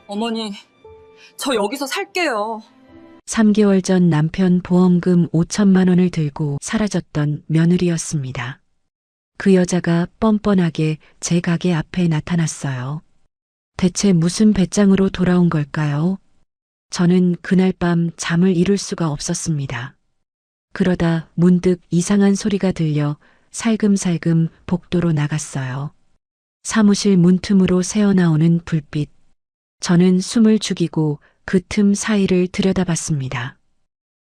어머니, 저 여기서 살게요. 3개월 전 남편 보험금 5천만 원을 들고 사라졌던 며느리였습니다. 그 여자가 뻔뻔하게 제 가게 앞에 나타났어요. 대체 무슨 배짱으로 돌아온 걸까요? 저는 그날 밤 잠을 이룰 수가 없었습니다. 그러다 문득 이상한 소리가 들려 살금살금 복도로 나갔어요. 사무실 문틈으로 새어나오는 불빛. 저는 숨을 죽이고 그 틈 사이를 들여다봤습니다.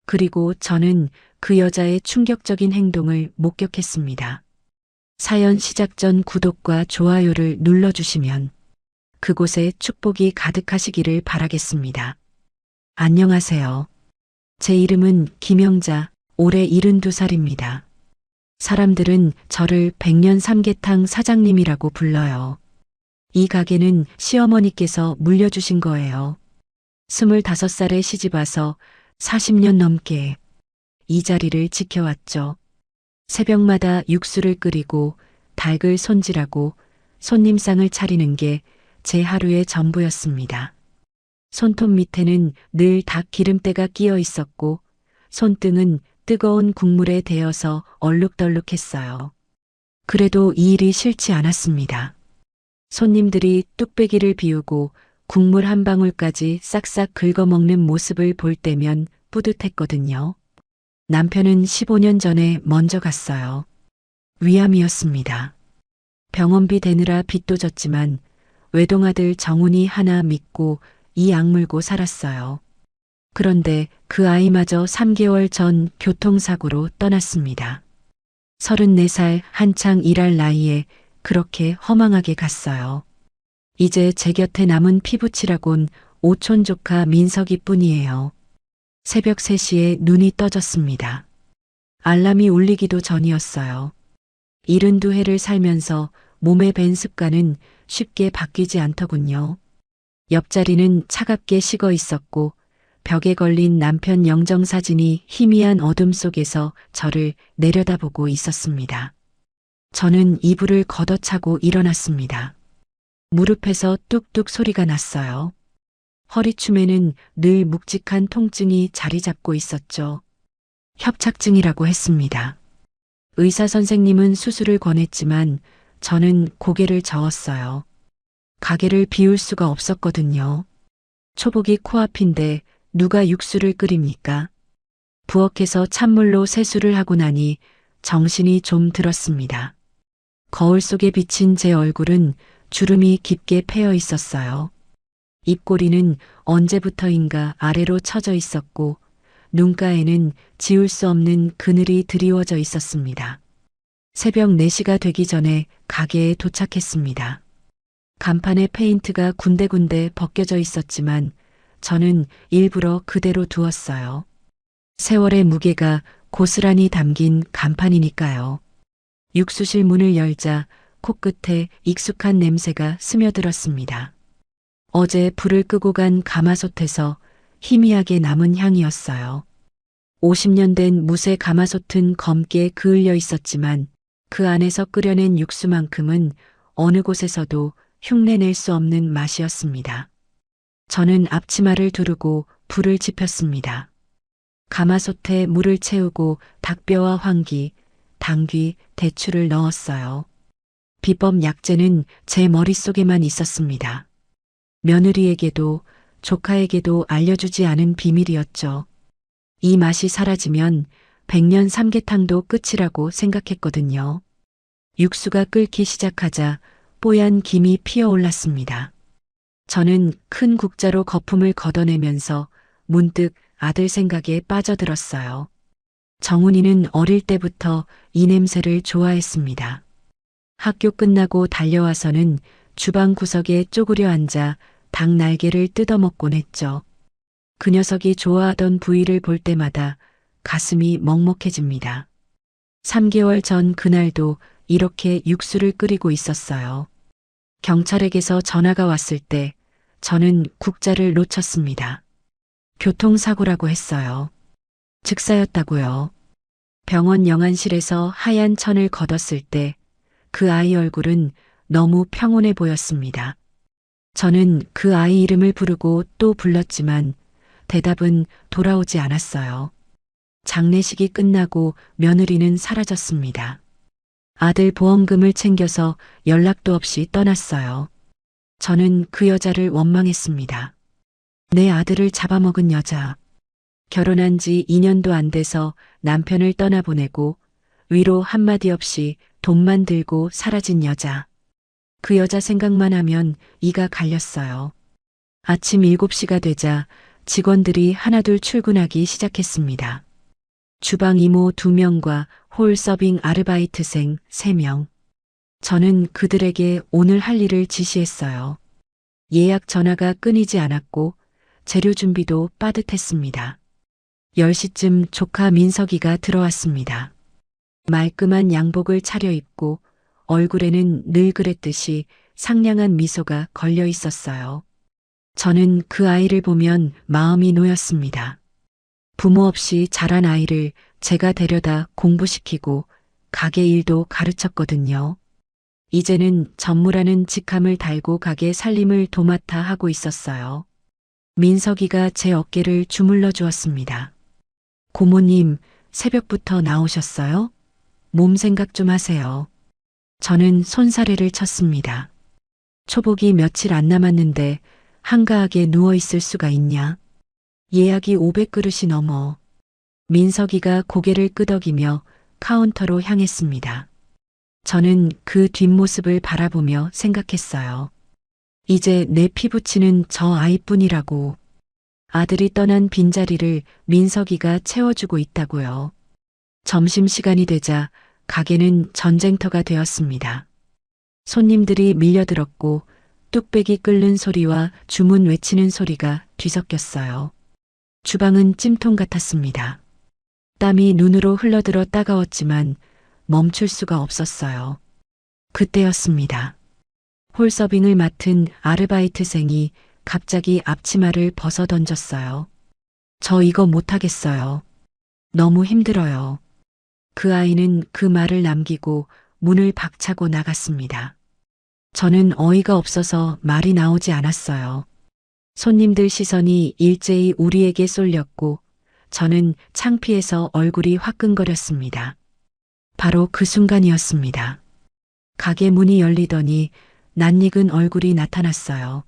그리고 저는 그 여자의 충격적인 행동을 목격했습니다. 사연 시작 전 구독과 좋아요를 눌러주시면 그곳에 축복이 가득하시기를 바라겠습니다. 안녕하세요. 제 이름은 김영자, 올해 72살입니다. 사람들은 저를 백년 삼계탕 사장님이라고 불러요. 이 가게는 시어머니께서 물려주신 거예요. 25살에 시집와서 40년 넘게 이 자리를 지켜왔죠. 새벽마다 육수를 끓이고 닭을 손질하고 손님상을 차리는 게 제 하루의 전부였습니다. 손톱 밑에는 늘 닭 기름때가 끼어 있었고 손등은 뜨거운 국물에 데어서 얼룩덜룩했어요. 그래도 이 일이 싫지 않았습니다. 손님들이 뚝배기를 비우고 국물 한 방울까지 싹싹 긁어먹는 모습을 볼 때면 뿌듯했거든요. 남편은 15년 전에 먼저 갔어요. 위암이었습니다. 병원비 대느라 빚도 졌지만 외동아들 정훈이 하나 믿고 이 악물고 살았어요. 그런데 그 아이마저 3개월 전 교통사고로 떠났습니다. 34살 한창 일할 나이에 그렇게 허망하게 갔어요. 이제 제 곁에 남은 피부치라곤 오촌 조카 민석이 뿐이에요. 새벽 3시에 눈이 떠졌습니다. 알람이 울리기도 전이었어요. 72해를 살면서 몸에 밴 습관은 쉽게 바뀌지 않더군요. 옆자리는 차갑게 식어 있었고 벽에 걸린 남편 영정사진이 희미한 어둠 속에서 저를 내려다보고 있었습니다. 저는 이불을 걷어차고 일어났습니다. 무릎에서 뚝뚝 소리가 났어요. 허리춤에는 늘 묵직한 통증이 자리 잡고 있었죠. 협착증이라고 했습니다. 의사 선생님은 수술을 권했지만 저는 고개를 저었어요. 가게를 비울 수가 없었거든요. 초복이 코앞인데 누가 육수를 끓입니까? 부엌에서 찬물로 세수를 하고 나니 정신이 좀 들었습니다. 거울 속에 비친 제 얼굴은 주름이 깊게 패여 있었어요. 입꼬리는 언제부터인가 아래로 처져 있었고 눈가에는 지울 수 없는 그늘이 드리워져 있었습니다. 새벽 4시가 되기 전에 가게에 도착했습니다. 간판에 페인트가 군데군데 벗겨져 있었지만 저는 일부러 그대로 두었어요. 세월의 무게가 고스란히 담긴 간판이니까요. 육수실 문을 열자 코끝에 익숙한 냄새가 스며들었습니다. 어제 불을 끄고 간 가마솥에서 희미하게 남은 향이었어요. 50년 된 무쇠 가마솥은 검게 그을려 있었지만 그 안에서 끓여낸 육수만큼은 어느 곳에서도 흉내낼 수 없는 맛이었습니다. 저는 앞치마를 두르고 불을 지폈습니다. 가마솥에 물을 채우고 닭뼈와 황기, 당귀, 대추를 넣었어요. 비법 약재는 제 머릿속에만 있었습니다. 며느리에게도 조카에게도 알려주지 않은 비밀이었죠. 이 맛이 사라지면 백년 삼계탕도 끝이라고 생각했거든요. 육수가 끓기 시작하자 뽀얀 김이 피어올랐습니다. 저는 큰 국자로 거품을 걷어내면서 문득 아들 생각에 빠져들었어요. 정훈이는 어릴 때부터 이 냄새를 좋아했습니다. 학교 끝나고 달려와서는 주방 구석에 쪼그려 앉아 닭 날개를 뜯어먹곤 했죠. 그 녀석이 좋아하던 부위를 볼 때마다 가슴이 먹먹해집니다. 3개월 전 그날도 이렇게 육수를 끓이고 있었어요. 경찰에게서 전화가 왔을 때 저는 국자를 놓쳤습니다. 교통사고라고 했어요. 즉사였다고요. 병원 영안실에서 하얀 천을 걷었을 때 그 아이 얼굴은 너무 평온해 보였습니다. 저는 그 아이 이름을 부르고 또 불렀지만 대답은 돌아오지 않았어요. 장례식이 끝나고 며느리는 사라졌습니다. 아들 보험금을 챙겨서 연락도 없이 떠났어요. 저는 그 여자를 원망했습니다. 내 아들을 잡아먹은 여자. 결혼한 지 2년도 안 돼서 남편을 떠나보내고 위로 한마디 없이 돈만 들고 사라진 여자. 그 여자 생각만 하면 이가 갈렸어요. 아침 7시가 되자 직원들이 하나둘 출근하기 시작했습니다. 주방 이모 2명과 홀 서빙 아르바이트생 3명. 저는 그들에게 오늘 할 일을 지시했어요. 예약 전화가 끊이지 않았고 재료 준비도 빠듯했습니다. 10시쯤 조카 민석이가 들어왔습니다. 말끔한 양복을 차려입고 얼굴에는 늘 그랬듯이 상냥한 미소가 걸려 있었어요. 저는 그 아이를 보면 마음이 놓였습니다. 부모 없이 자란 아이를 제가 데려다 공부시키고 가게 일도 가르쳤거든요. 이제는 전무라는 직함을 달고 가게 살림을 도맡아 하고 있었어요. 민석이가 제 어깨를 주물러 주었습니다. 고모님, 새벽부터 나오셨어요? 몸 생각 좀 하세요. 저는 손사래를 쳤습니다. 초복이 며칠 안 남았는데 한가하게 누워있을 수가 있냐? 예약이 500그릇이 넘어. 민석이가 고개를 끄덕이며 카운터로 향했습니다. 저는 그 뒷모습을 바라보며 생각했어요. 이제 내 피부치는 저 아이뿐이라고. 아들이 떠난 빈자리를 민석이가 채워주고 있다고요. 점심시간이 되자 가게는 전쟁터가 되었습니다. 손님들이 밀려들었고 뚝배기 끓는 소리와 주문 외치는 소리가 뒤섞였어요. 주방은 찜통 같았습니다. 땀이 눈으로 흘러들어 따가웠지만 멈출 수가 없었어요. 그때였습니다. 홀서빙을 맡은 아르바이트생이 갑자기 앞치마를 벗어 던졌어요. 저 이거 못하겠어요. 너무 힘들어요. 그 아이는 그 말을 남기고 문을 박차고 나갔습니다. 저는 어이가 없어서 말이 나오지 않았어요. 손님들 시선이 일제히 우리에게 쏠렸고 저는 창피해서 얼굴이 화끈거렸습니다. 바로 그 순간이었습니다. 가게 문이 열리더니 낯익은 얼굴이 나타났어요.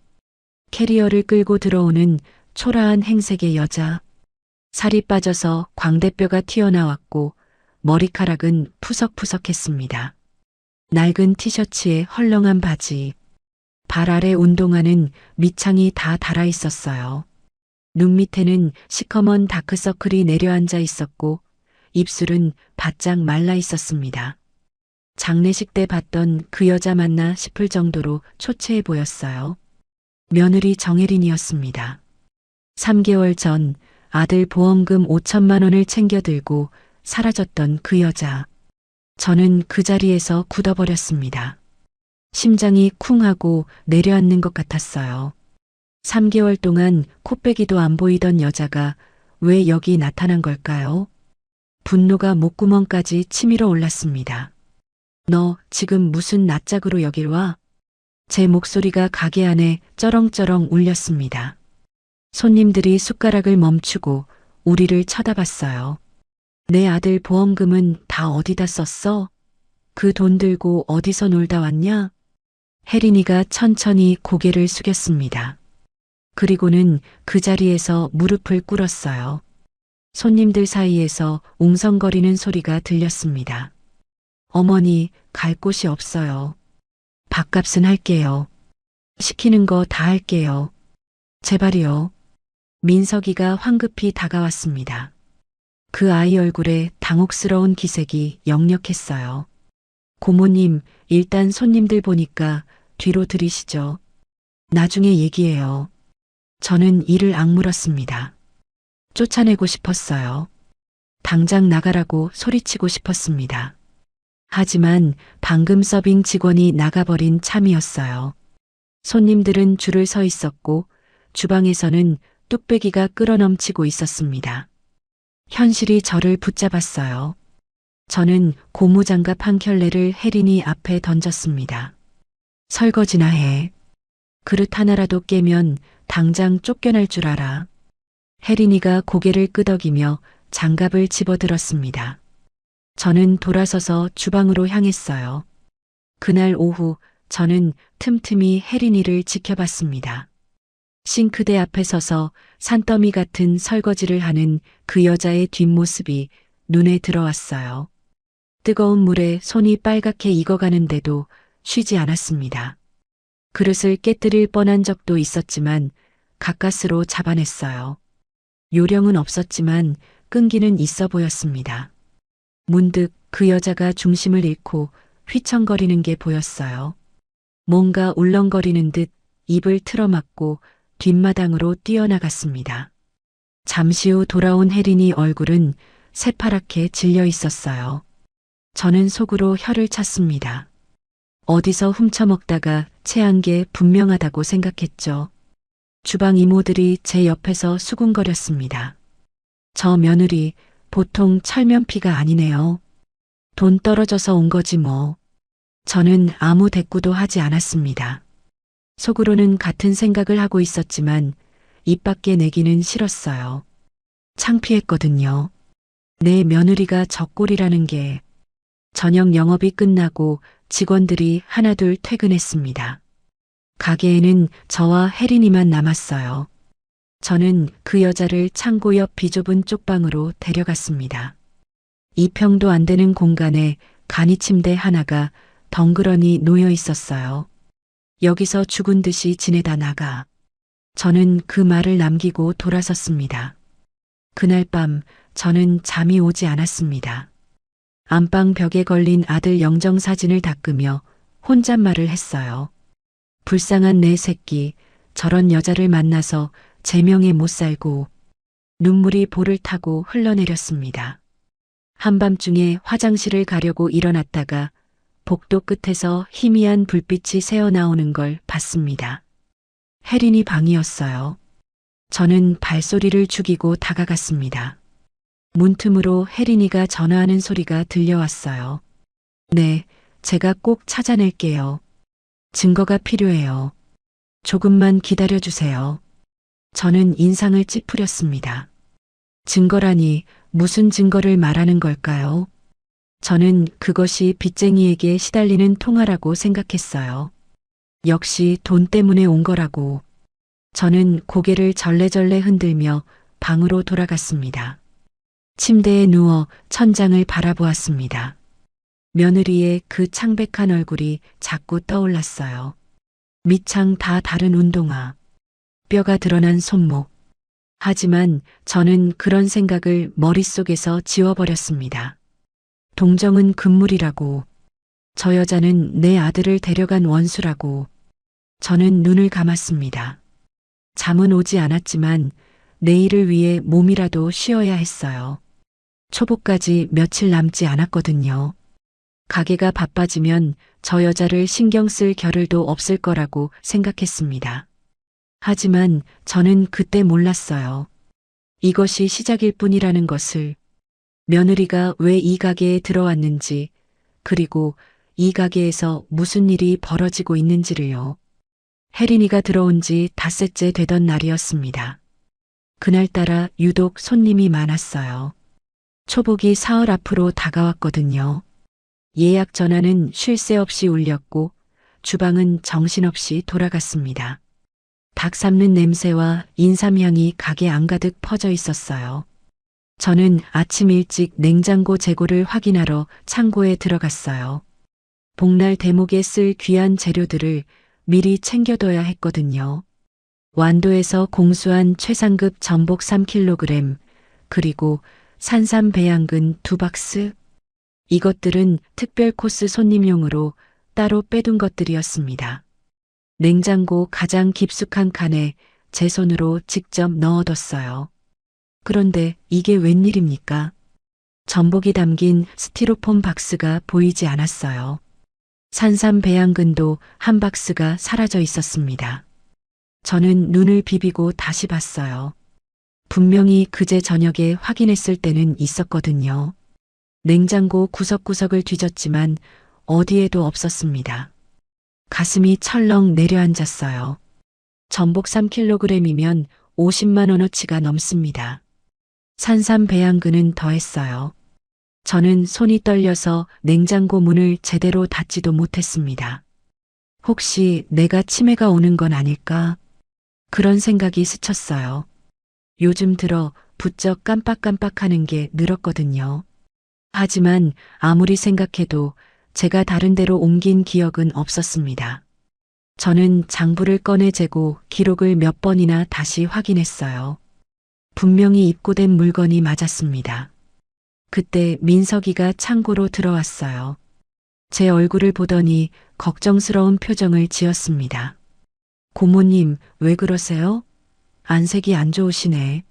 캐리어를 끌고 들어오는 초라한 행색의 여자. 살이 빠져서 광대뼈가 튀어나왔고 머리카락은 푸석푸석했습니다. 낡은 티셔츠에 헐렁한 바지. 발 아래 운동화는 밑창이 다 달아 있었어요. 눈 밑에는 시커먼 다크서클이 내려앉아 있었고 입술은 바짝 말라 있었습니다. 장례식 때 봤던 그 여자 맞나 싶을 정도로 초췌해 보였어요. 며느리 정혜린이었습니다. 3개월 전 아들 보험금 5천만 원을 챙겨 들고 사라졌던 그 여자. 저는 그 자리에서 굳어버렸습니다. 심장이 쿵 하고 내려앉는 것 같았어요. 3개월 동안 코빼기도 안 보이던 여자가 왜 여기 나타난 걸까요? 분노가 목구멍까지 치밀어 올랐습니다. 너 지금 무슨 낯짝으로 여길 와? 제 목소리가 가게 안에 쩌렁쩌렁 울렸습니다. 손님들이 숟가락을 멈추고 우리를 쳐다봤어요. 내 아들 보험금은 다 어디다 썼어? 그 돈 들고 어디서 놀다 왔냐? 혜린이가 천천히 고개를 숙였습니다. 그리고는 그 자리에서 무릎을 꿇었어요. 손님들 사이에서 웅성거리는 소리가 들렸습니다. 어머니, 갈 곳이 없어요. 밥값은 할게요. 시키는 거 다 할게요. 제발이요. 민석이가 황급히 다가왔습니다. 그 아이 얼굴에 당혹스러운 기색이 역력했어요. 고모님, 일단 손님들 보니까 뒤로 들이시죠. 나중에 얘기해요. 저는 이를 악물었습니다. 쫓아내고 싶었어요. 당장 나가라고 소리치고 싶었습니다. 하지만 방금 서빙 직원이 나가버린 참이었어요. 손님들은 줄을 서 있었고 주방에서는 뚝배기가 끓어넘치고 있었습니다. 현실이 저를 붙잡았어요. 저는 고무장갑 한 켤레를 혜린이 앞에 던졌습니다. 설거지나 해. 그릇 하나라도 깨면 당장 쫓겨날 줄 알아. 혜린이가 고개를 끄덕이며 장갑을 집어들었습니다. 저는 돌아서서 주방으로 향했어요. 그날 오후 저는 틈틈이 혜린이를 지켜봤습니다. 싱크대 앞에 서서 산더미 같은 설거지를 하는 그 여자의 뒷모습이 눈에 들어왔어요. 뜨거운 물에 손이 빨갛게 익어가는데도 쉬지 않았습니다. 그릇을 깨뜨릴 뻔한 적도 있었지만 가까스로 잡아냈어요. 요령은 없었지만 끈기는 있어 보였습니다. 문득 그 여자가 중심을 잃고 휘청거리는 게 보였어요. 뭔가 울렁거리는 듯 입을 틀어막고 뒷마당으로 뛰어나갔습니다. 잠시 후 돌아온 혜린이 얼굴은 새파랗게 질려 있었어요. 저는 속으로 혀를 찼습니다. 어디서 훔쳐먹다가 체한 게 분명하다고 생각했죠. 주방 이모들이 제 옆에서 수군거렸습니다. 저 며느리 보통 철면피가 아니네요. 돈 떨어져서 온 거지 뭐. 저는 아무 대꾸도 하지 않았습니다. 속으로는 같은 생각을 하고 있었지만 입 밖에 내기는 싫었어요. 창피했거든요. 내 며느리가 저 꼴이라는 게. 저녁 영업이 끝나고 직원들이 하나둘 퇴근했습니다. 가게에는 저와 혜린이만 남았어요. 저는 그 여자를 창고 옆 비좁은 쪽방으로 데려갔습니다. 2평도 안 되는 공간에 간이 침대 하나가 덩그러니 놓여 있었어요. 여기서 죽은 듯이 지내다 나가. 저는 그 말을 남기고 돌아섰습니다. 그날 밤 저는 잠이 오지 않았습니다. 안방 벽에 걸린 아들 영정 사진을 닦으며 혼잣말을 했어요. 불쌍한 내 새끼, 저런 여자를 만나서 제명에 못 살고. 눈물이 볼을 타고 흘러내렸습니다. 한밤중에 화장실을 가려고 일어났다가 복도 끝에서 희미한 불빛이 새어나오는 걸 봤습니다. 혜린이 방이었어요. 저는 발소리를 죽이고 다가갔습니다. 문틈으로 혜린이가 전화하는 소리가 들려왔어요. 네, 제가 꼭 찾아낼게요. 증거가 필요해요. 조금만 기다려주세요. 저는 인상을 찌푸렸습니다. 증거라니 무슨 증거를 말하는 걸까요? 저는 그것이 빚쟁이에게 시달리는 통화라고 생각했어요. 역시 돈 때문에 온 거라고. 저는 고개를 절레절레 흔들며 방으로 돌아갔습니다. 침대에 누워 천장을 바라보았습니다. 며느리의 그 창백한 얼굴이 자꾸 떠올랐어요. 밑창 다 다른 운동화, 뼈가 드러난 손목. 하지만 저는 그런 생각을 머릿속에서 지워버렸습니다. 동정은 금물이라고. 저 여자는 내 아들을 데려간 원수라고. 저는 눈을 감았습니다. 잠은 오지 않았지만 내일을 위해 몸이라도 쉬어야 했어요. 초복까지 며칠 남지 않았거든요. 가게가 바빠지면 저 여자를 신경 쓸 겨를도 없을 거라고 생각했습니다. 하지만 저는 그때 몰랐어요. 이것이 시작일 뿐이라는 것을. 며느리가 왜 이 가게에 들어왔는지, 그리고 이 가게에서 무슨 일이 벌어지고 있는지를요. 혜린이가 들어온 지 닷새째 되던 날이었습니다. 그날따라 유독 손님이 많았어요. 초복이 사흘 앞으로 다가왔거든요. 예약 전화는 쉴 새 없이 울렸고 주방은 정신없이 돌아갔습니다. 닭 삶는 냄새와 인삼향이 가게 안가득 퍼져 있었어요. 저는 아침 일찍 냉장고 재고를 확인하러 창고에 들어갔어요. 복날 대목에 쓸 귀한 재료들을 미리 챙겨둬야 했거든요. 완도에서 공수한 최상급 전복 3kg, 그리고 산삼 배양근 2박스. 이것들은 특별 코스 손님용으로 따로 빼둔 것들이었습니다. 냉장고 가장 깊숙한 칸에 제 손으로 직접 넣어뒀어요. 그런데 이게 웬일입니까? 전복이 담긴 스티로폼 박스가 보이지 않았어요. 산삼 배양근도 한 박스가 사라져 있었습니다. 저는 눈을 비비고 다시 봤어요. 분명히 그제 저녁에 확인했을 때는 있었거든요. 냉장고 구석구석을 뒤졌지만 어디에도 없었습니다. 가슴이 철렁 내려앉았어요. 전복 3kg이면 50만 원어치가 넘습니다. 산삼 배양근은 더했어요. 저는 손이 떨려서 냉장고 문을 제대로 닫지도 못했습니다. 혹시 내가 치매가 오는 건 아닐까? 그런 생각이 스쳤어요. 요즘 들어 부쩍 깜빡깜빡하는 게 늘었거든요. 하지만 아무리 생각해도 제가 다른 데로 옮긴 기억은 없었습니다. 저는 장부를 꺼내 재고 기록을 몇 번이나 다시 확인했어요. 분명히 입고된 물건이 맞았습니다. 그때 민석이가 창고로 들어왔어요. 제 얼굴을 보더니 걱정스러운 표정을 지었습니다. 고모님, 왜 그러세요? 안색이 안 좋으시네.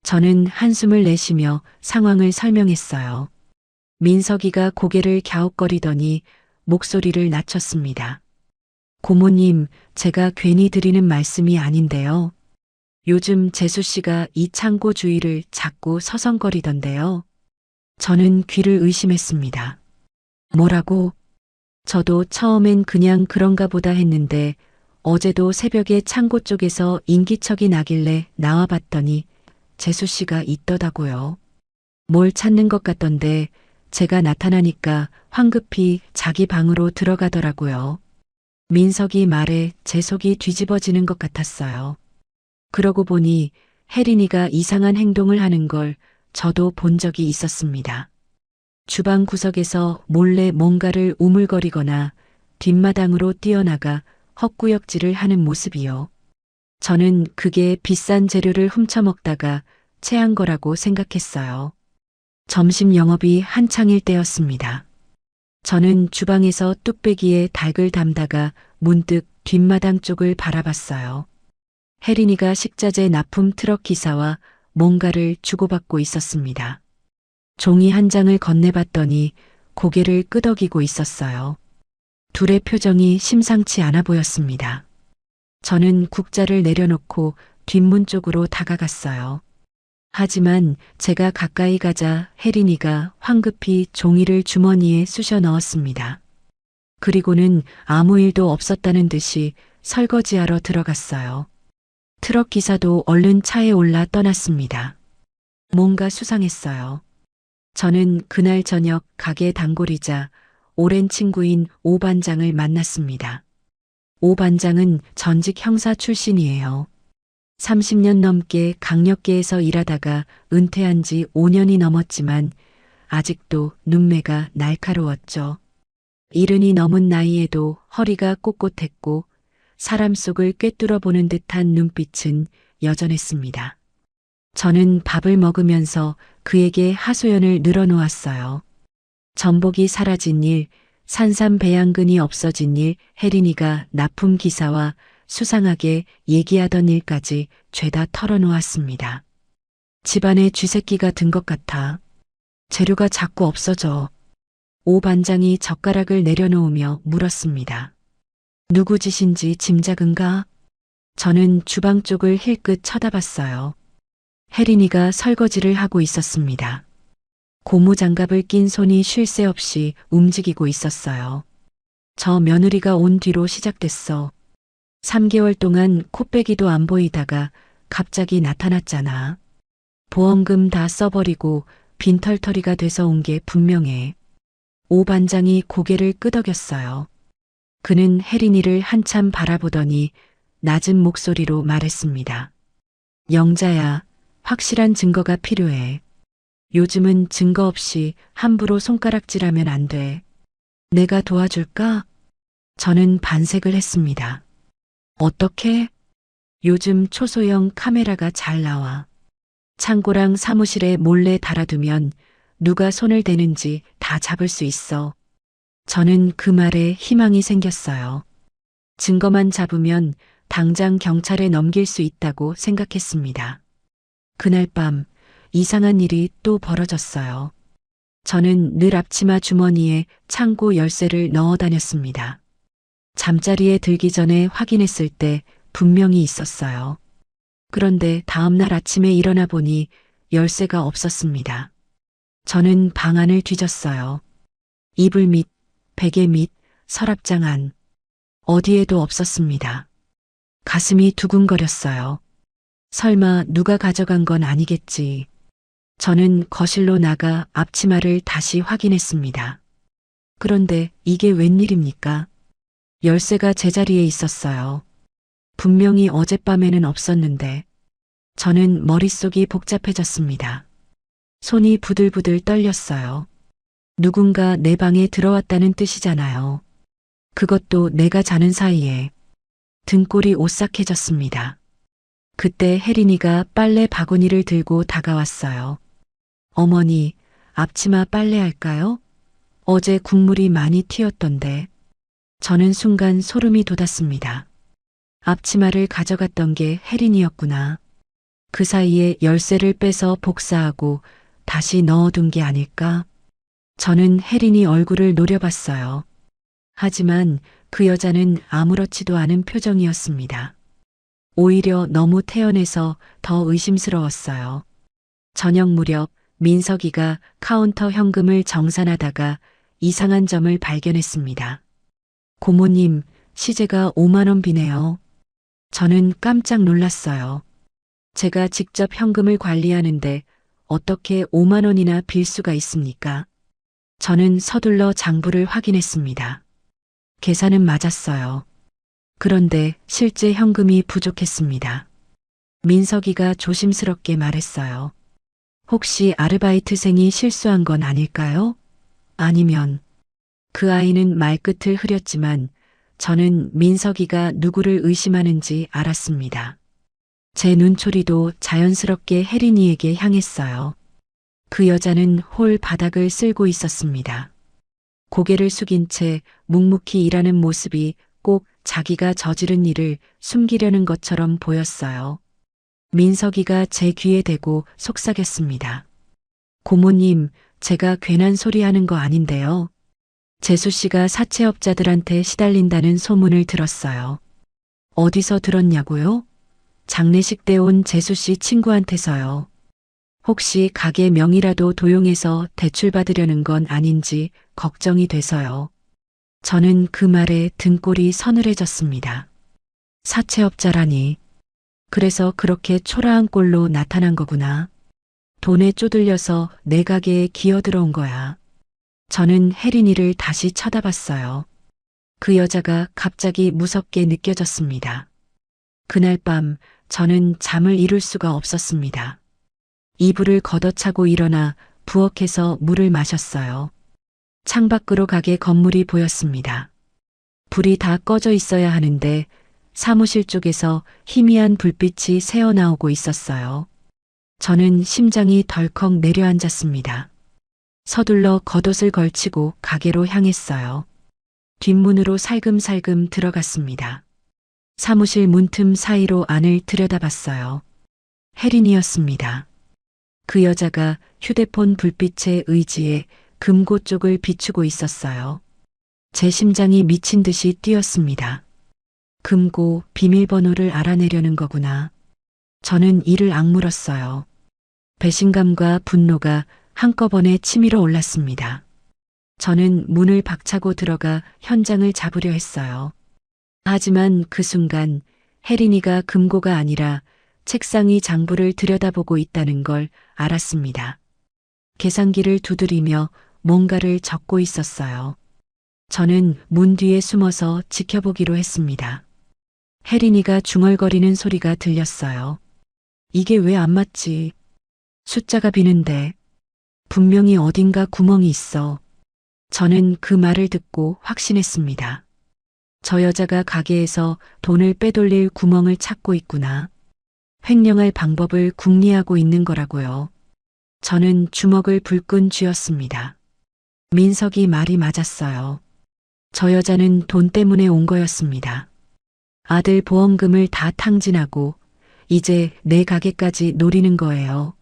저는 한숨을 내쉬며 상황을 설명했어요. 민석이가 고개를 갸웃거리더니 목소리를 낮췄습니다. 고모님, 제가 괜히 드리는 말씀이 아닌데요. 요즘 재수 씨가 이 창고 주위를 자꾸 서성거리던데요. 저는 귀를 의심했습니다. 뭐라고? 저도 처음엔 그냥 그런가 보다 했는데 어제도 새벽에 창고 쪽에서 인기척이 나길래 나와봤더니 재수 씨가 있더라고요. 뭘 찾는 것 같던데 제가 나타나니까 황급히 자기 방으로 들어가더라고요. 민석이 말에 제 속이 뒤집어지는 것 같았어요. 그러고 보니 혜린이가 이상한 행동을 하는 걸 저도 본 적이 있었습니다. 주방 구석에서 몰래 뭔가를 우물거리거나 뒷마당으로 뛰어나가 헛구역질을 하는 모습이요. 저는 그게 비싼 재료를 훔쳐먹다가 체한 거라고 생각했어요. 점심 영업이 한창일 때였습니다. 저는 주방에서 뚝배기에 닭을 담다가 문득 뒷마당 쪽을 바라봤어요. 혜린이가 식자재 납품 트럭 기사와 뭔가를 주고받고 있었습니다. 종이 한 장을 건네봤더니 고개를 끄덕이고 있었어요. 둘의 표정이 심상치 않아 보였습니다. 저는 국자를 내려놓고 뒷문 쪽으로 다가갔어요. 하지만 제가 가까이 가자 혜린이가 황급히 종이를 주머니에 쑤셔 넣었습니다. 그리고는 아무 일도 없었다는 듯이 설거지하러 들어갔어요. 트럭 기사도 얼른 차에 올라 떠났습니다. 뭔가 수상했어요. 저는 그날 저녁 가게 단골이자 오랜 친구인 오 반장을 만났습니다. 오 반장은 전직 형사 출신이에요. 30년 넘게 강력계에서 일하다가 은퇴한 지 5년이 넘었지만 아직도 눈매가 날카로웠죠. 70이 넘은 나이에도 허리가 꼿꼿했고 사람 속을 꿰뚫어 보는 듯한 눈빛은 여전했습니다. 저는 밥을 먹으면서 그에게 하소연을 늘어놓았어요. 전복이 사라진 일, 산삼 배양근이 없어진 일, 혜린이가 납품 기사와 수상하게 얘기하던 일까지 죄다 털어놓았습니다. 집안에 쥐새끼가 든 것 같아. 재료가 자꾸 없어져. 오 반장이 젓가락을 내려놓으며 물었습니다. 누구 짓인지 짐작은가? 저는 주방 쪽을 힐끗 쳐다봤어요. 혜린이가 설거지를 하고 있었습니다. 고무장갑을 낀 손이 쉴 새 없이 움직이고 있었어요. 저 며느리가 온 뒤로 시작됐어. 3개월 동안 코빼기도 안 보이다가 갑자기 나타났잖아. 보험금 다 써버리고 빈털터리가 돼서 온 게 분명해. 오 반장이 고개를 끄덕였어요. 그는 혜린이를 한참 바라보더니 낮은 목소리로 말했습니다. 영자야, 확실한 증거가 필요해. 요즘은 증거 없이 함부로 손가락질하면 안 돼. 내가 도와줄까? 저는 반색을 했습니다. 어떻게? 요즘 초소형 카메라가 잘 나와. 창고랑 사무실에 몰래 달아두면 누가 손을 대는지 다 잡을 수 있어. 저는 그 말에 희망이 생겼어요. 증거만 잡으면 당장 경찰에 넘길 수 있다고 생각했습니다. 그날 밤 이상한 일이 또 벌어졌어요. 저는 늘 앞치마 주머니에 창고 열쇠를 넣어 다녔습니다. 잠자리에 들기 전에 확인했을 때 분명히 있었어요. 그런데 다음날 아침에 일어나 보니 열쇠가 없었습니다. 저는 방 안을 뒤졌어요. 이불 밑, 베개 밑, 서랍장 안. 어디에도 없었습니다. 가슴이 두근거렸어요. 설마 누가 가져간 건 아니겠지. 저는 거실로 나가 앞치마를 다시 확인했습니다. 그런데 이게 웬일입니까? 열쇠가 제자리에 있었어요. 분명히 어젯밤에는 없었는데 저는 머릿속이 복잡해졌습니다. 손이 부들부들 떨렸어요. 누군가 내 방에 들어왔다는 뜻이잖아요. 그것도 내가 자는 사이에. 등골이 오싹해졌습니다. 그때 혜린이가 빨래 바구니를 들고 다가왔어요. 어머니, 앞치마 빨래할까요? 어제 국물이 많이 튀었던데. 저는 순간 소름이 돋았습니다. 앞치마를 가져갔던 게 혜린이였구나. 그 사이에 열쇠를 빼서 복사하고 다시 넣어둔 게 아닐까? 저는 혜린이 얼굴을 노려봤어요. 하지만 그 여자는 아무렇지도 않은 표정이었습니다. 오히려 너무 태연해서 더 의심스러웠어요. 저녁 무렵 민석이가 카운터 현금을 정산하다가 이상한 점을 발견했습니다. 고모님, 시제가 5만 원 비네요. 저는 깜짝 놀랐어요. 제가 직접 현금을 관리하는데 어떻게 5만 원이나 빌 수가 있습니까? 저는 서둘러 장부를 확인했습니다. 계산은 맞았어요. 그런데 실제 현금이 부족했습니다. 민석이가 조심스럽게 말했어요. 혹시 아르바이트생이 실수한 건 아닐까요? 아니면 그 아이는 말끝을 흐렸지만 저는 민석이가 누구를 의심하는지 알았습니다. 제 눈초리도 자연스럽게 혜린이에게 향했어요. 그 여자는 홀 바닥을 쓸고 있었습니다. 고개를 숙인 채 묵묵히 일하는 모습이 꼭 자기가 저지른 일을 숨기려는 것처럼 보였어요. 민석이가 제 귀에 대고 속삭였습니다. 고모님, 제가 괜한 소리 하는 거 아닌데요. 재수 씨가 사채업자들한테 시달린다는 소문을 들었어요. 어디서 들었냐고요? 장례식 때 온 재수 씨 친구한테서요. 혹시 가게 명의라도 도용해서 대출받으려는 건 아닌지 걱정이 돼서요. 저는 그 말에 등골이 서늘해졌습니다. 사채업자라니. 그래서 그렇게 초라한 꼴로 나타난 거구나. 돈에 쪼들려서 내 가게에 기어들어온 거야. 저는 혜린이를 다시 쳐다봤어요. 그 여자가 갑자기 무섭게 느껴졌습니다. 그날 밤 저는 잠을 이룰 수가 없었습니다. 이불을 걷어차고 일어나 부엌에서 물을 마셨어요. 창밖으로 가게 건물이 보였습니다. 불이 다 꺼져 있어야 하는데 사무실 쪽에서 희미한 불빛이 새어나오고 있었어요. 저는 심장이 덜컥 내려앉았습니다. 서둘러 겉옷을 걸치고 가게로 향했어요. 뒷문으로 살금살금 들어갔습니다. 사무실 문틈 사이로 안을 들여다봤어요. 혜린이었습니다. 그 여자가 휴대폰 불빛에 의지해 금고 쪽을 비추고 있었어요. 제 심장이 미친 듯이 뛰었습니다. 금고 비밀번호를 알아내려는 거구나. 저는 이를 악물었어요. 배신감과 분노가 한꺼번에 치밀어 올랐습니다. 저는 문을 박차고 들어가 현장을 잡으려 했어요. 하지만 그 순간 혜린이가 금고가 아니라 책상이 장부를 들여다보고 있다는 걸 알았습니다. 계산기를 두드리며 뭔가를 적고 있었어요. 저는 문 뒤에 숨어서 지켜보기로 했습니다. 혜린이가 중얼거리는 소리가 들렸어요. 이게 왜 안 맞지? 숫자가 비는데 분명히 어딘가 구멍이 있어. 저는 그 말을 듣고 확신했습니다. 저 여자가 가게에서 돈을 빼돌릴 구멍을 찾고 있구나. 횡령할 방법을 궁리하고 있는 거라고요. 저는 주먹을 불끈 쥐었습니다. 민석이 말이 맞았어요. 저 여자는 돈 때문에 온 거였습니다. 아들 보험금을 다 탕진하고 이제 내 가게까지 노리는 거예요.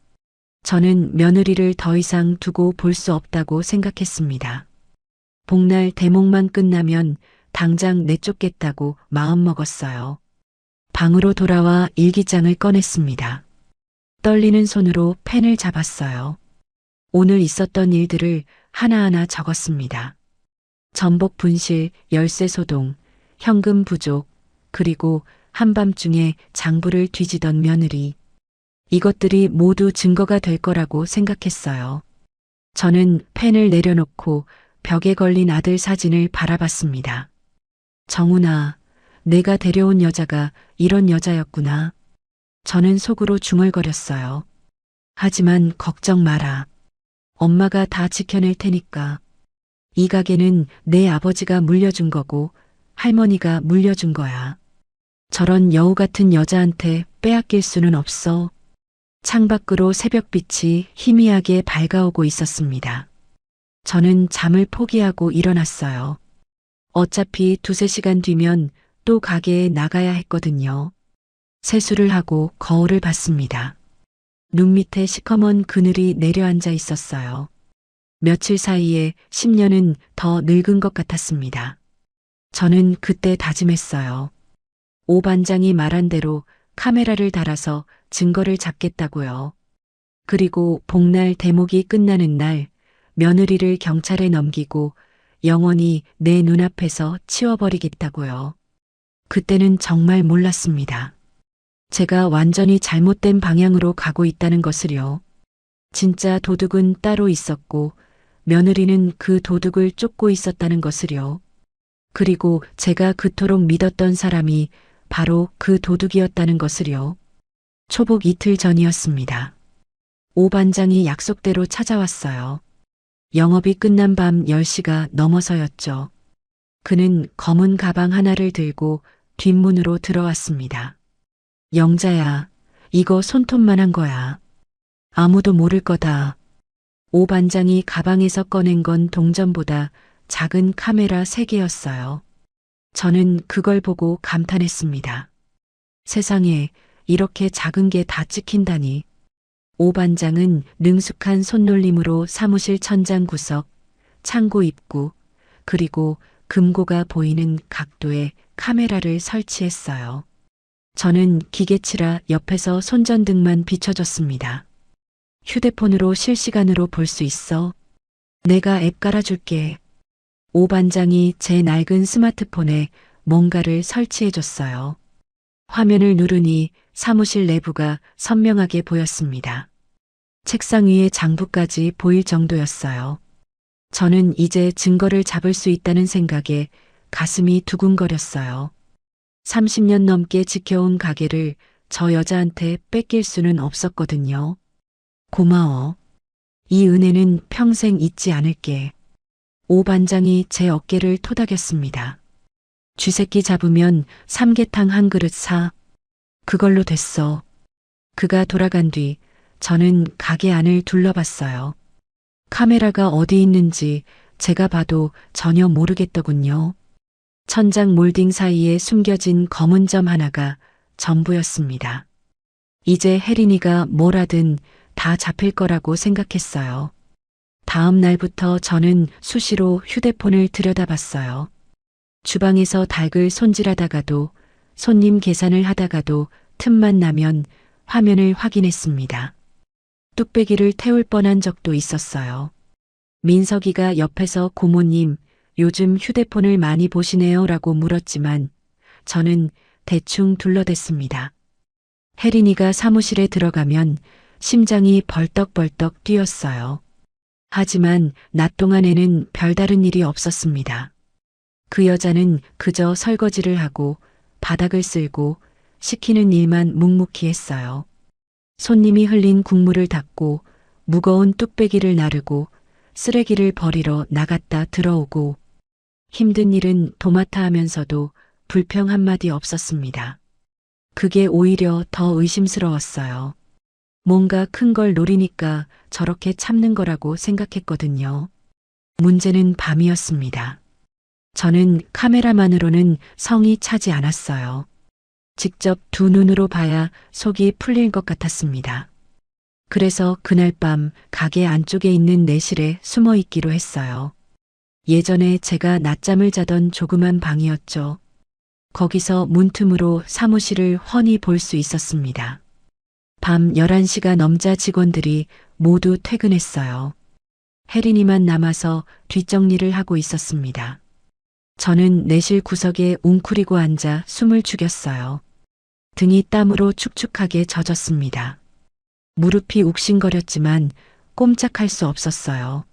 저는 며느리를 더 이상 두고 볼 수 없다고 생각했습니다. 복날 대목만 끝나면 당장 내쫓겠다고 마음먹었어요. 방으로 돌아와 일기장을 꺼냈습니다. 떨리는 손으로 펜을 잡았어요. 오늘 있었던 일들을 하나하나 적었습니다. 전복 분실, 열쇠 소동, 현금 부족, 그리고 한밤중에 장부를 뒤지던 며느리. 이것들이 모두 증거가 될 거라고 생각했어요. 저는 펜을 내려놓고 벽에 걸린 아들 사진을 바라봤습니다. 정훈아, 내가 데려온 여자가 이런 여자였구나. 저는 속으로 중얼거렸어요. 하지만 걱정 마라. 엄마가 다 지켜낼 테니까. 이 가게는 내 아버지가 물려준 거고 할머니가 물려준 거야. 저런 여우 같은 여자한테 빼앗길 수는 없어. 창밖으로 새벽빛이 희미하게 밝아오고 있었습니다. 저는 잠을 포기하고 일어났어요. 어차피 2~3시간 뒤면 또 가게에 나가야 했거든요. 세수를 하고 거울을 봤습니다. 눈 밑에 시커먼 그늘이 내려앉아 있었어요. 며칠 사이에 10년은 더 늙은 것 같았습니다. 저는 그때 다짐했어요. 오 반장이 말한 대로 카메라를 달아서 증거를 잡겠다고요. 그리고 복날 대목이 끝나는 날 며느리를 경찰에 넘기고 영원히 내 눈앞에서 치워버리겠다고요. 그때는 정말 몰랐습니다. 제가 완전히 잘못된 방향으로 가고 있다는 것을요. 진짜 도둑은 따로 있었고 며느리는 그 도둑을 쫓고 있었다는 것을요. 그리고 제가 그토록 믿었던 사람이 바로 그 도둑이었다는 것을요. 초복 이틀 전이었습니다. 오 반장이 약속대로 찾아왔어요. 영업이 끝난 밤 10시가 넘어서였죠. 그는 검은 가방 하나를 들고 뒷문으로 들어왔습니다. 영자야, 이거 손톱만한 거야. 아무도 모를 거다. 오 반장이 가방에서 꺼낸 건 동전보다 작은 카메라 3개였어요. 저는 그걸 보고 감탄했습니다. 세상에 이렇게 작은 게 다 찍힌다니. 오 반장은 능숙한 손놀림으로 사무실 천장 구석, 창고 입구, 그리고 금고가 보이는 각도에 카메라를 설치했어요. 저는 기계치라 옆에서 손전등만 비춰줬습니다. 휴대폰으로 실시간으로 볼 수 있어. 내가 앱 깔아줄게. 오 반장이 제 낡은 스마트폰에 뭔가를 설치해줬어요. 화면을 누르니 사무실 내부가 선명하게 보였습니다. 책상 위에 장부까지 보일 정도였어요. 저는 이제 증거를 잡을 수 있다는 생각에 가슴이 두근거렸어요. 30년 넘게 지켜온 가게를 저 여자한테 뺏길 수는 없었거든요. 고마워. 이 은혜는 평생 잊지 않을게. 오 반장이 제 어깨를 토닥였습니다. 쥐새끼 잡으면 삼계탕 한 그릇 사. 그걸로 됐어. 그가 돌아간 뒤 저는 가게 안을 둘러봤어요. 카메라가 어디 있는지 제가 봐도 전혀 모르겠더군요. 천장 몰딩 사이에 숨겨진 검은 점 하나가 전부였습니다. 이제 혜린이가 뭘 하든 다 잡힐 거라고 생각했어요. 다음 날부터 저는 수시로 휴대폰을 들여다봤어요. 주방에서 닭을 손질하다가도 손님 계산을 하다가도 틈만 나면 화면을 확인했습니다. 뚝배기를 태울 뻔한 적도 있었어요. 민석이가 옆에서 고모님, 요즘 휴대폰을 많이 보시네요 라고 물었지만 저는 대충 둘러댔습니다. 혜린이가 사무실에 들어가면 심장이 벌떡벌떡 뛰었어요. 하지만 낮 동안에는 별다른 일이 없었습니다. 그 여자는 그저 설거지를 하고 바닥을 쓸고 시키는 일만 묵묵히 했어요. 손님이 흘린 국물을 닦고 무거운 뚝배기를 나르고 쓰레기를 버리러 나갔다 들어오고 힘든 일은 도맡아 하면서도 불평 한마디 없었습니다. 그게 오히려 더 의심스러웠어요. 뭔가 큰 걸 노리니까 저렇게 참는 거라고 생각했거든요. 문제는 밤이었습니다. 저는 카메라만으로는 성이 차지 않았어요. 직접 두 눈으로 봐야 속이 풀릴 것 같았습니다. 그래서 그날 밤 가게 안쪽에 있는 내실에 숨어 있기로 했어요. 예전에 제가 낮잠을 자던 조그만 방이었죠. 거기서 문틈으로 사무실을 훤히 볼 수 있었습니다. 밤 11시가 넘자 직원들이 모두 퇴근했어요. 혜린이만 남아서 뒷정리를 하고 있었습니다. 저는 내실 구석에 웅크리고 앉아 숨을 죽였어요. 등이 땀으로 축축하게 젖었습니다. 무릎이 욱신거렸지만 꼼짝할 수 없었어요.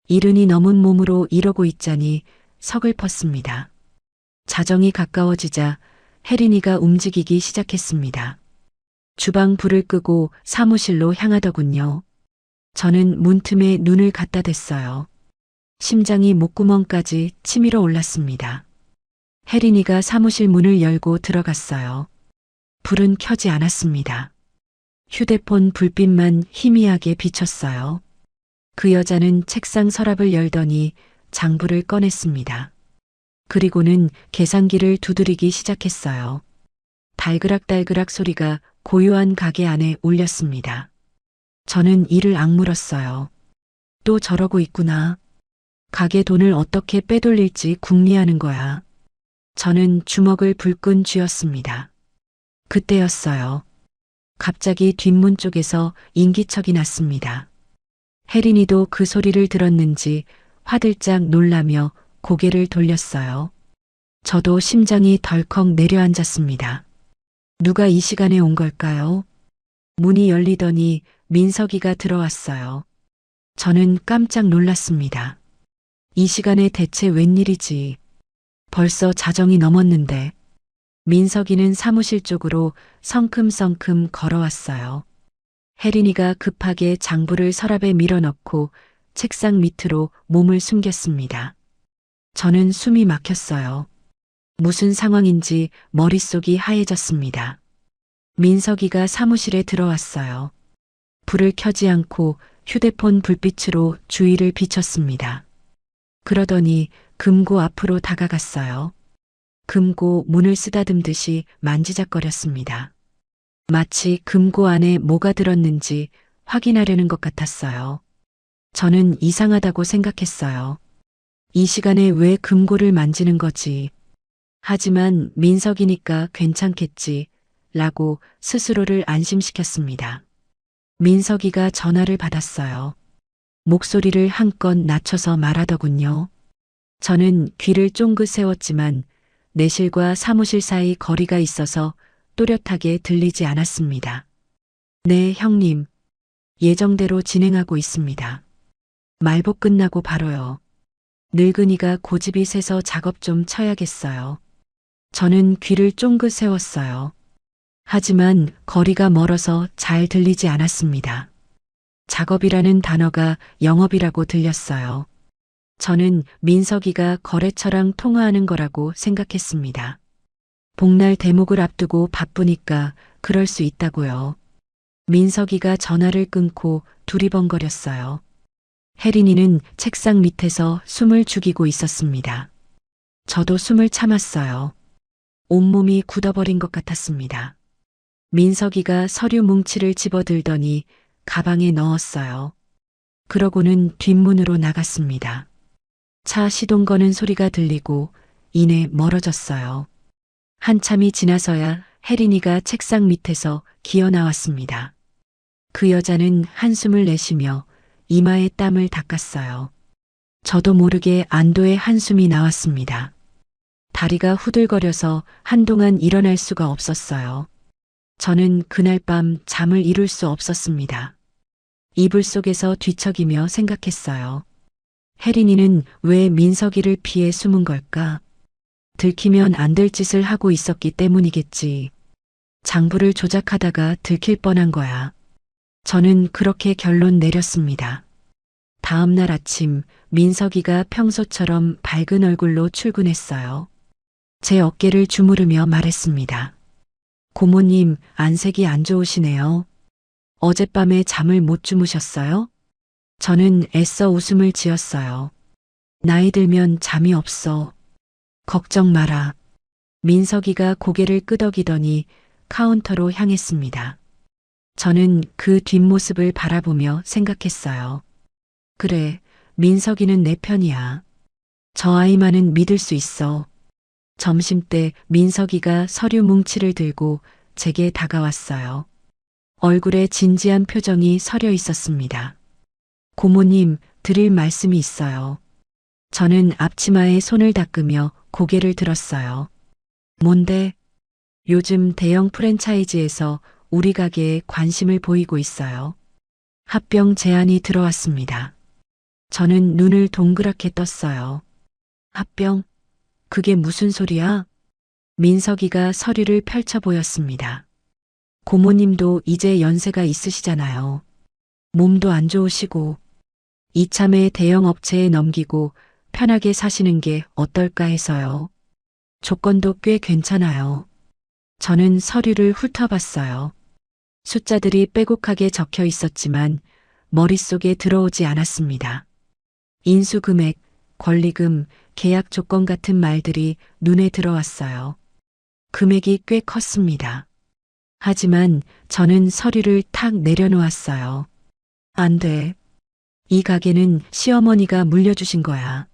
이른이 넘은 몸으로 이러고 있자니 서글펐습니다. 자정이 가까워지자 혜린이가 움직이기 시작했습니다. 주방 불을 끄고 사무실로 향하더군요. 저는 문틈에 눈을 갖다 댔어요. 심장이 목구멍까지 치밀어 올랐습니다. 혜린이가 사무실 문을 열고 들어갔어요. 불은 켜지 않았습니다. 휴대폰 불빛만 희미하게 비쳤어요. 그 여자는 책상 서랍을 열더니 장부를 꺼냈습니다. 그리고는 계산기를 두드리기 시작했어요. 달그락달그락 소리가 고요한 가게 안에 울렸습니다. 저는 이를 악물었어요. 또 저러고 있구나. 가게 돈을 어떻게 빼돌릴지 궁리하는 거야. 저는 주먹을 불끈 쥐었습니다. 그때였어요. 갑자기 뒷문 쪽에서 인기척이 났습니다. 혜린이도 그 소리를 들었는지 화들짝 놀라며 고개를 돌렸어요. 저도 심장이 덜컥 내려앉았습니다. 누가 이 시간에 온 걸까요? 문이 열리더니 민석이가 들어왔어요. 저는 깜짝 놀랐습니다. 이 시간에 대체 웬일이지? 벌써 자정이 넘었는데. 민석이는 사무실 쪽으로 성큼성큼 걸어왔어요. 혜린이가 급하게 장부를 서랍에 밀어넣고 책상 밑으로 몸을 숨겼습니다. 저는 숨이 막혔어요. 무슨 상황인지 머릿속이 하얘졌습니다. 민석이가 사무실에 들어왔어요. 불을 켜지 않고 휴대폰 불빛으로 주위를 비췄습니다. 그러더니 금고 앞으로 다가갔어요. 금고 문을 쓰다듬듯이 만지작거렸습니다. 마치 금고 안에 뭐가 들었는지 확인하려는 것 같았어요. 저는 이상하다고 생각했어요. 이 시간에 왜 금고를 만지는 거지? 하지만 민석이니까 괜찮겠지, 라고 스스로를 안심시켰습니다. 민석이가 전화를 받았어요. 목소리를 한껏 낮춰서 말하더군요. 저는 귀를 쫑긋 세웠지만 내실과 사무실 사이 거리가 있어서 또렷하게 들리지 않았습니다. 네, 형님. 예정대로 진행하고 있습니다. 말복 끝나고 바로요. 늙은이가 고집이 세서 작업 좀 쳐야겠어요. 저는 귀를 쫑긋 세웠어요. 하지만 거리가 멀어서 잘 들리지 않았습니다. 작업이라는 단어가 영업이라고 들렸어요. 저는 민석이가 거래처랑 통화하는 거라고 생각했습니다. 복날 대목을 앞두고 바쁘니까 그럴 수 있다고요. 민석이가 전화를 끊고 두리번거렸어요. 혜린이는 책상 밑에서 숨을 죽이고 있었습니다. 저도 숨을 참았어요. 온몸이 굳어버린 것 같았습니다. 민석이가 서류 뭉치를 집어들더니 가방에 넣었어요. 그러고는 뒷문으로 나갔습니다. 차 시동 거는 소리가 들리고 이내 멀어졌어요. 한참이 지나서야 혜린이가 책상 밑에서 기어 나왔습니다. 그 여자는 한숨을 내쉬며 이마에 땀을 닦았어요. 저도 모르게 안도의 한숨이 나왔습니다. 다리가 후들거려서 한동안 일어날 수가 없었어요. 저는 그날 밤 잠을 이룰 수 없었습니다. 이불 속에서 뒤척이며 생각했어요. 혜린이는 왜 민석이를 피해 숨은 걸까? 들키면 안 될 짓을 하고 있었기 때문이겠지. 장부를 조작하다가 들킬 뻔한 거야. 저는 그렇게 결론 내렸습니다. 다음 날 아침 민석이가 평소처럼 밝은 얼굴로 출근했어요. 제 어깨를 주무르며 말했습니다. 고모님, 안색이 안 좋으시네요. 어젯밤에 잠을 못 주무셨어요? 저는 애써 웃음을 지었어요. 나이 들면 잠이 없어. 걱정 마라. 민석이가 고개를 끄덕이더니 카운터로 향했습니다. 저는 그 뒷모습을 바라보며 생각했어요. 그래, 민석이는 내 편이야. 저 아이만은 믿을 수 있어. 점심때 민석이가 서류 뭉치를 들고 제게 다가왔어요. 얼굴에 진지한 표정이 서려 있었습니다. 고모님, 드릴 말씀이 있어요. 저는 앞치마에 손을 닦으며 고개를 들었어요. 뭔데? 요즘 대형 프랜차이즈에서 우리 가게에 관심을 보이고 있어요. 합병 제안이 들어왔습니다. 저는 눈을 동그랗게 떴어요. 합병? 그게 무슨 소리야? 민석이가 서류를 펼쳐 보였습니다. 고모님도 이제 연세가 있으시잖아요. 몸도 안 좋으시고 이참에 대형 업체에 넘기고 편하게 사시는 게 어떨까 해서요. 조건도 꽤 괜찮아요. 저는 서류를 훑어봤어요. 숫자들이 빼곡하게 적혀 있었지만 머릿속에 들어오지 않았습니다. 인수금액, 권리금, 계약 조건 같은 말들이 눈에 들어왔어요. 금액이 꽤 컸습니다. 하지만 저는 서류를 탁 내려놓았어요. 안 돼. 이 가게는 시어머니가 물려주신 거야.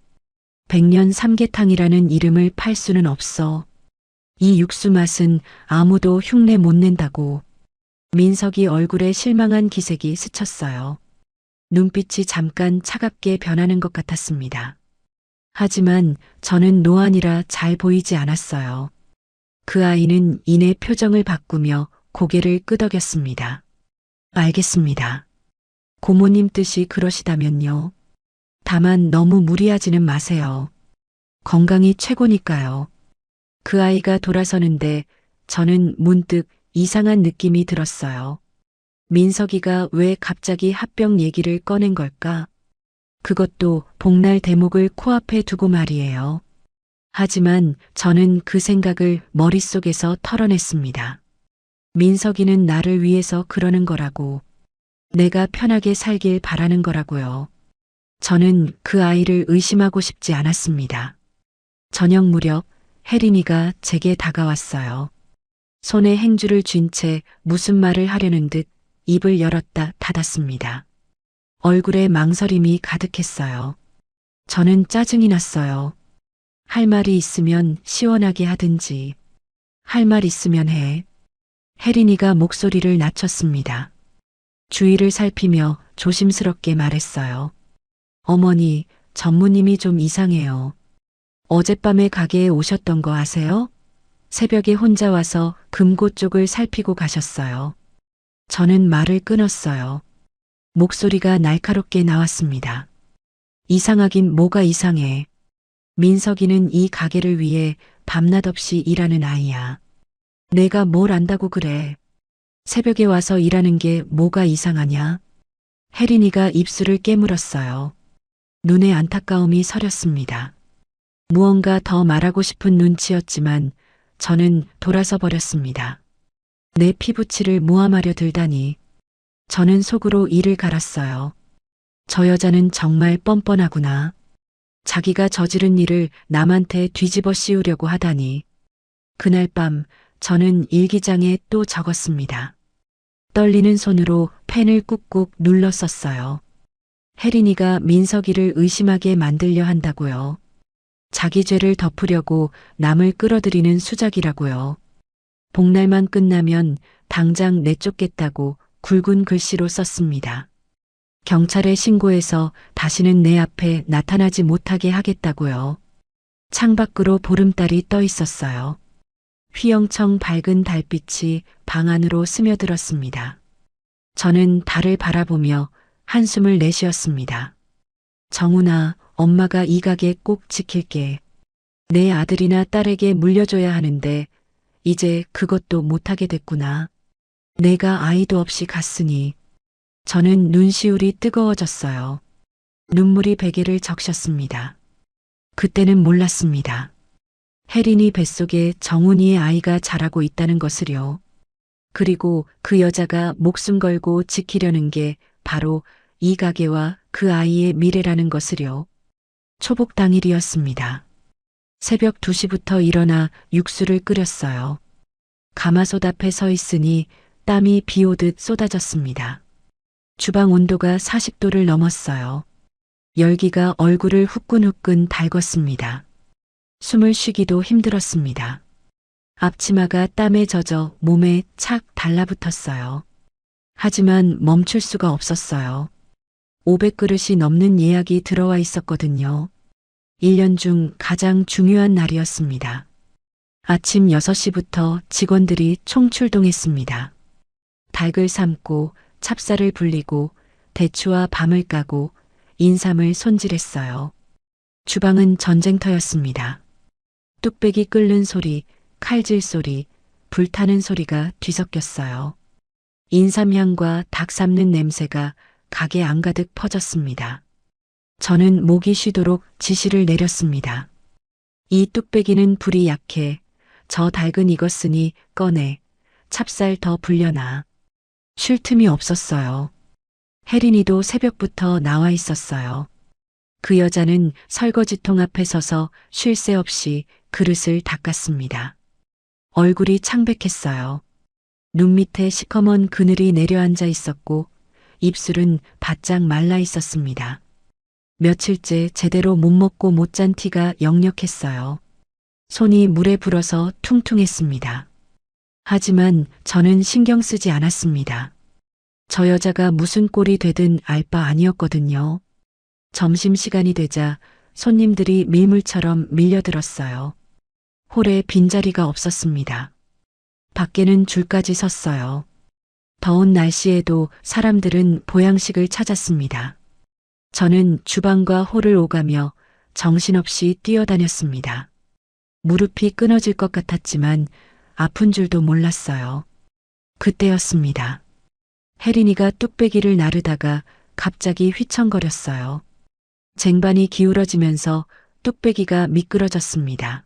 백년 삼계탕이라는 이름을 팔 수는 없어. 이 육수 맛은 아무도 흉내 못 낸다고. 민석이 얼굴에 실망한 기색이 스쳤어요. 눈빛이 잠깐 차갑게 변하는 것 같았습니다. 하지만 저는 노안이라 잘 보이지 않았어요. 그 아이는 이내 표정을 바꾸며 고개를 끄덕였습니다. 알겠습니다. 고모님 뜻이 그러시다면요. 다만 너무 무리하지는 마세요. 건강이 최고니까요. 그 아이가 돌아서는데 저는 문득 이상한 느낌이 들었어요. 민석이가 왜 갑자기 합병 얘기를 꺼낸 걸까? 그것도 복날 대목을 코앞에 두고 말이에요. 하지만 저는 그 생각을 머릿속에서 털어냈습니다. 민석이는 나를 위해서 그러는 거라고. 내가 편하게 살길 바라는 거라고요. 저는 그 아이를 의심하고 싶지 않았습니다. 저녁 무렵 혜린이가 제게 다가왔어요. 손에 행주를 쥔 채 무슨 말을 하려는 듯 입을 열었다 닫았습니다. 얼굴에 망설임이 가득했어요. 저는 짜증이 났어요. 할 말이 있으면 시원하게 하든지. 할 말 있으면 해. 혜린이가 목소리를 낮췄습니다. 주위를 살피며 조심스럽게 말했어요. 어머니, 전무님이 좀 이상해요. 어젯밤에 가게에 오셨던 거 아세요? 새벽에 혼자 와서 금고 쪽을 살피고 가셨어요. 저는 말을 끊었어요. 목소리가 날카롭게 나왔습니다. 이상하긴 뭐가 이상해. 민석이는 이 가게를 위해 밤낮 없이 일하는 아이야. 내가 뭘 안다고 그래. 새벽에 와서 일하는 게 뭐가 이상하냐? 혜린이가 입술을 깨물었어요. 눈에 안타까움이 서렸습니다. 무언가 더 말하고 싶은 눈치였지만 저는 돌아서 버렸습니다. 내 피부치를 모함하려 들다니. 저는 속으로 이를 갈았어요. 저 여자는 정말 뻔뻔하구나. 자기가 저지른 일을 남한테 뒤집어 씌우려고 하다니. 그날 밤 저는 일기장에 또 적었습니다. 떨리는 손으로 펜을 꾹꾹 눌러 썼어요. 혜린이가 민석이를 의심하게 만들려 한다고요. 자기 죄를 덮으려고 남을 끌어들이는 수작이라고요. 복날만 끝나면 당장 내쫓겠다고 굵은 글씨로 썼습니다. 경찰에 신고해서 다시는 내 앞에 나타나지 못하게 하겠다고요. 창밖으로 보름달이 떠 있었어요. 휘영청 밝은 달빛이 방 안으로 스며들었습니다. 저는 달을 바라보며 한숨을 내쉬었습니다. 정훈아, 엄마가 이 가게 꼭 지킬게. 내 아들이나 딸에게 물려줘야 하는데 이제 그것도 못하게 됐구나. 내가 아이도 없이 갔으니. 저는 눈시울이 뜨거워졌어요. 눈물이 베개를 적셨습니다. 그때는 몰랐습니다. 혜린이 뱃속에 정훈이의 아이가 자라고 있다는 것을요. 그리고 그 여자가 목숨 걸고 지키려는 게 바로 이 가게와 그 아이의 미래라는 것을요. 초복 당일이었습니다. 새벽 2시부터 일어나 육수를 끓였어요. 가마솥 앞에 서 있으니 땀이 비 오듯 쏟아졌습니다. 주방 온도가 40도를 넘었어요. 열기가 얼굴을 후끈후끈 달궜습니다. 숨을 쉬기도 힘들었습니다. 앞치마가 땀에 젖어 몸에 착 달라붙었어요. 하지만 멈출 수가 없었어요. 500그릇이 넘는 예약이 들어와 있었거든요. 1년 중 가장 중요한 날이었습니다. 아침 6시부터 직원들이 총출동했습니다. 닭을 삶고 찹쌀을 불리고 대추와 밤을 까고 인삼을 손질했어요. 주방은 전쟁터였습니다. 뚝배기 끓는 소리, 칼질 소리, 불타는 소리가 뒤섞였어요. 인삼향과 닭 삶는 냄새가 가게 안가득 퍼졌습니다. 저는 목이 쉬도록 지시를 내렸습니다. 이 뚝배기는 불이 약해. 저 닭은 익었으니 꺼내. 찹쌀 더 불려놔. 쉴 틈이 없었어요. 혜린이도 새벽부터 나와 있었어요. 그 여자는 설거지통 앞에 서서 쉴 새 없이 그릇을 닦았습니다. 얼굴이 창백했어요. 눈 밑에 시커먼 그늘이 내려앉아 있었고 입술은 바짝 말라 있었습니다. 며칠째 제대로 못 먹고 못 잔 티가 역력했어요. 손이 물에 불어서 퉁퉁했습니다. 하지만 저는 신경 쓰지 않았습니다. 저 여자가 무슨 꼴이 되든 알 바 아니었거든요. 점심시간이 되자 손님들이 밀물처럼 밀려들었어요. 홀에 빈자리가 없었습니다. 밖에는 줄까지 섰어요. 더운 날씨에도 사람들은 보양식을 찾았습니다. 저는 주방과 홀을 오가며 정신없이 뛰어다녔습니다. 무릎이 끊어질 것 같았지만 아픈 줄도 몰랐어요. 그때였습니다. 혜린이가 뚝배기를 나르다가 갑자기 휘청거렸어요. 쟁반이 기울어지면서 뚝배기가 미끄러졌습니다.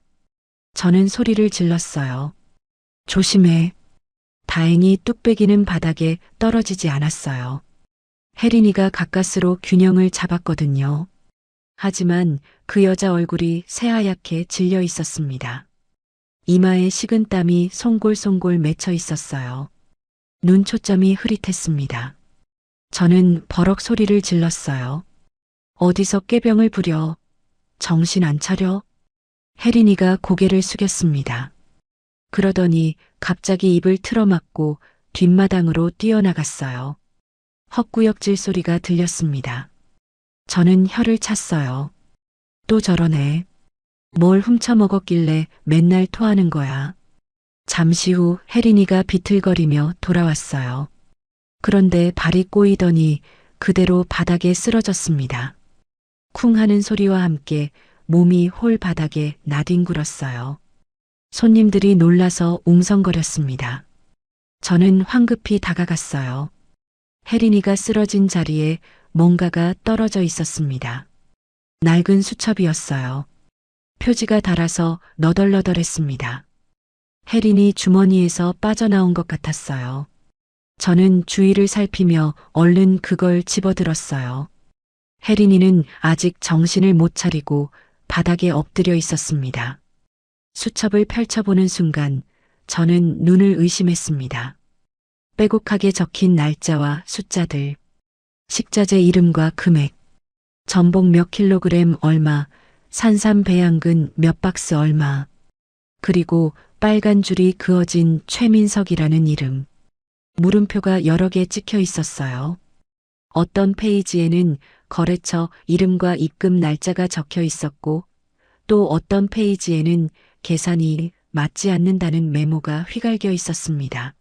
저는 소리를 질렀어요. 조심해. 다행히 뚝배기는 바닥에 떨어지지 않았어요. 혜린이가 가까스로 균형을 잡았거든요. 하지만 그 여자 얼굴이 새하얗게 질려 있었습니다. 이마에 식은 땀이 송골송골 맺혀 있었어요. 눈 초점이 흐릿했습니다. 저는 버럭 소리를 질렀어요. 어디서 꾀병을 부려? 정신 안 차려? 혜린이가 고개를 숙였습니다. 그러더니 갑자기 입을 틀어막고 뒷마당으로 뛰어나갔어요. 헛구역질 소리가 들렸습니다. 저는 혀를 찼어요. 또 저러네. 뭘 훔쳐먹었길래 맨날 토하는 거야. 잠시 후 혜린이가 비틀거리며 돌아왔어요. 그런데 발이 꼬이더니 그대로 바닥에 쓰러졌습니다. 쿵 하는 소리와 함께 몸이 홀 바닥에 나뒹굴었어요. 손님들이 놀라서 웅성거렸습니다. 저는 황급히 다가갔어요. 혜린이가 쓰러진 자리에 뭔가가 떨어져 있었습니다. 낡은 수첩이었어요. 표지가 닳아서 너덜너덜했습니다. 혜린이 주머니에서 빠져나온 것 같았어요. 저는 주위를 살피며 얼른 그걸 집어들었어요. 혜린이는 아직 정신을 못 차리고 바닥에 엎드려 있었습니다. 수첩을 펼쳐보는 순간 저는 눈을 의심했습니다. 빼곡하게 적힌 날짜와 숫자들, 식자재 이름과 금액, 전복 몇 킬로그램 얼마, 산삼 배양근 몇 박스 얼마, 그리고 빨간 줄이 그어진 최민석이라는 이름. 물음표가 여러 개 찍혀 있었어요. 어떤 페이지에는 거래처 이름과 입금 날짜가 적혀 있었고 또 어떤 페이지에는 계산이 맞지 않는다는 메모가 휘갈겨 있었습니다.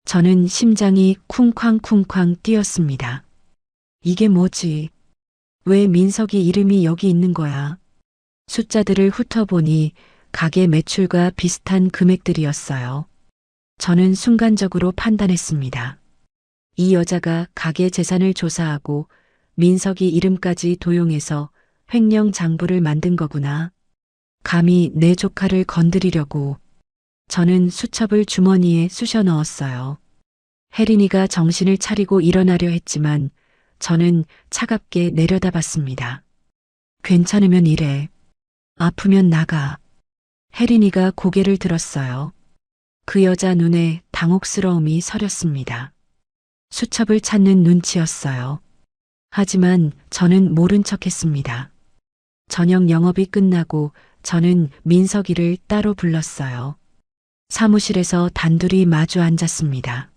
저는 심장이 쿵쾅쿵쾅 뛰었습니다. 이게 뭐지? 왜 민석이 이름이 여기 있는 거야? 숫자들을 훑어보니 가게 매출과 비슷한 금액들이었어요. 저는 순간적으로 판단했습니다. 이 여자가 가게 재산을 조사하고 민석이 이름까지 도용해서 횡령 장부를 만든 거구나. 감히 내 조카를 건드리려고. 저는 수첩을 주머니에 쑤셔 넣었어요. 혜린이가 정신을 차리고 일어나려 했지만 저는 차갑게 내려다봤습니다. 괜찮으면 이래. 아프면 나가. 혜린이가 고개를 들었어요. 그 여자 눈에 당혹스러움이 서렸습니다. 수첩을 찾는 눈치였어요. 하지만 저는 모른 척했습니다. 저녁 영업이 끝나고 저는 민석이를 따로 불렀어요. 사무실에서 단둘이 마주 앉았습니다.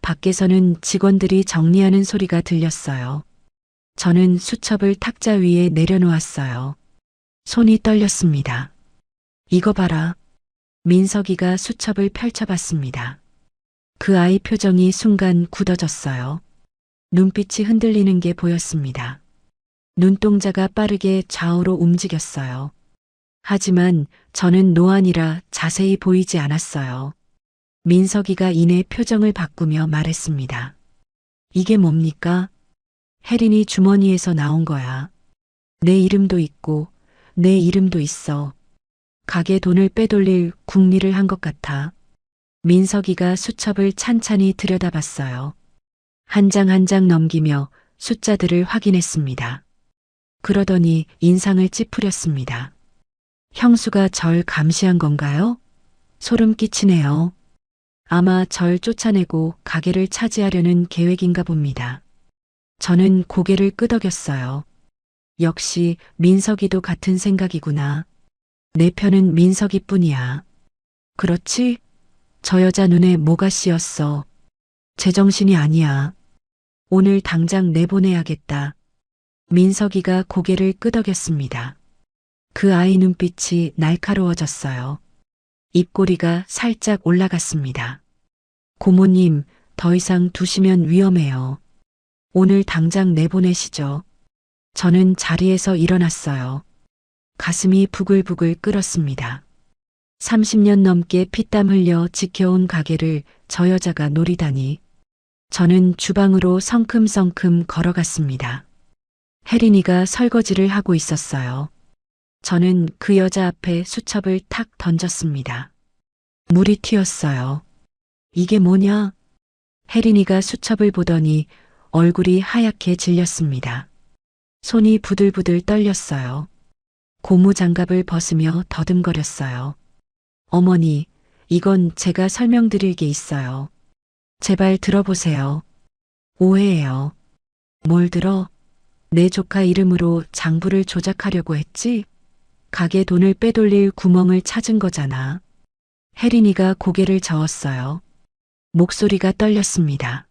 밖에서는 직원들이 정리하는 소리가 들렸어요. 저는 수첩을 탁자 위에 내려놓았어요. 손이 떨렸습니다. 이거 봐라. 민석이가 수첩을 펼쳐봤습니다. 그 아이 표정이 순간 굳어졌어요. 눈빛이 흔들리는 게 보였습니다. 눈동자가 빠르게 좌우로 움직였어요. 하지만 저는 노안이라 자세히 보이지 않았어요. 민석이가 이내 표정을 바꾸며 말했습니다. 이게 뭡니까? 혜린이 주머니에서 나온 거야. 내 이름도 있고 내 이름도 있어. 가게 돈을 빼돌릴 궁리를 한 것 같아. 민석이가 수첩을 찬찬히 들여다봤어요. 한 장 한 장 넘기며 숫자들을 확인했습니다. 그러더니 인상을 찌푸렸습니다. 형수가 절 감시한 건가요? 소름 끼치네요. 아마 절 쫓아내고 가게를 차지하려는 계획인가 봅니다. 저는 고개를 끄덕였어요. 역시 민석이도 같은 생각이구나. 내 편은 민석이뿐이야. 그렇지? 저 여자 눈에 뭐가 씌었어. 제정신이 아니야. 오늘 당장 내보내야겠다. 민석이가 고개를 끄덕였습니다. 그 아이 눈빛이 날카로워졌어요. 입꼬리가 살짝 올라갔습니다. 고모님, 더 이상 두시면 위험해요. 오늘 당장 내보내시죠. 저는 자리에서 일어났어요. 가슴이 부글부글 끓었습니다. 30년 넘게 피땀 흘려 지켜온 가게를 저 여자가 노리다니. 저는 주방으로 성큼성큼 걸어갔습니다. 혜린이가 설거지를 하고 있었어요. 저는 그 여자 앞에 수첩을 탁 던졌습니다. 물이 튀었어요. 이게 뭐냐? 혜린이가 수첩을 보더니 얼굴이 하얗게 질렸습니다. 손이 부들부들 떨렸어요. 고무 장갑을 벗으며 더듬거렸어요. 어머니, 이건 제가 설명드릴 게 있어요. 제발 들어보세요. 오해예요. 뭘 들어? 내 조카 이름으로 장부를 조작하려고 했지? 가게 돈을 빼돌릴 구멍을 찾은 거잖아. 혜린이가 고개를 저었어요. 목소리가 떨렸습니다.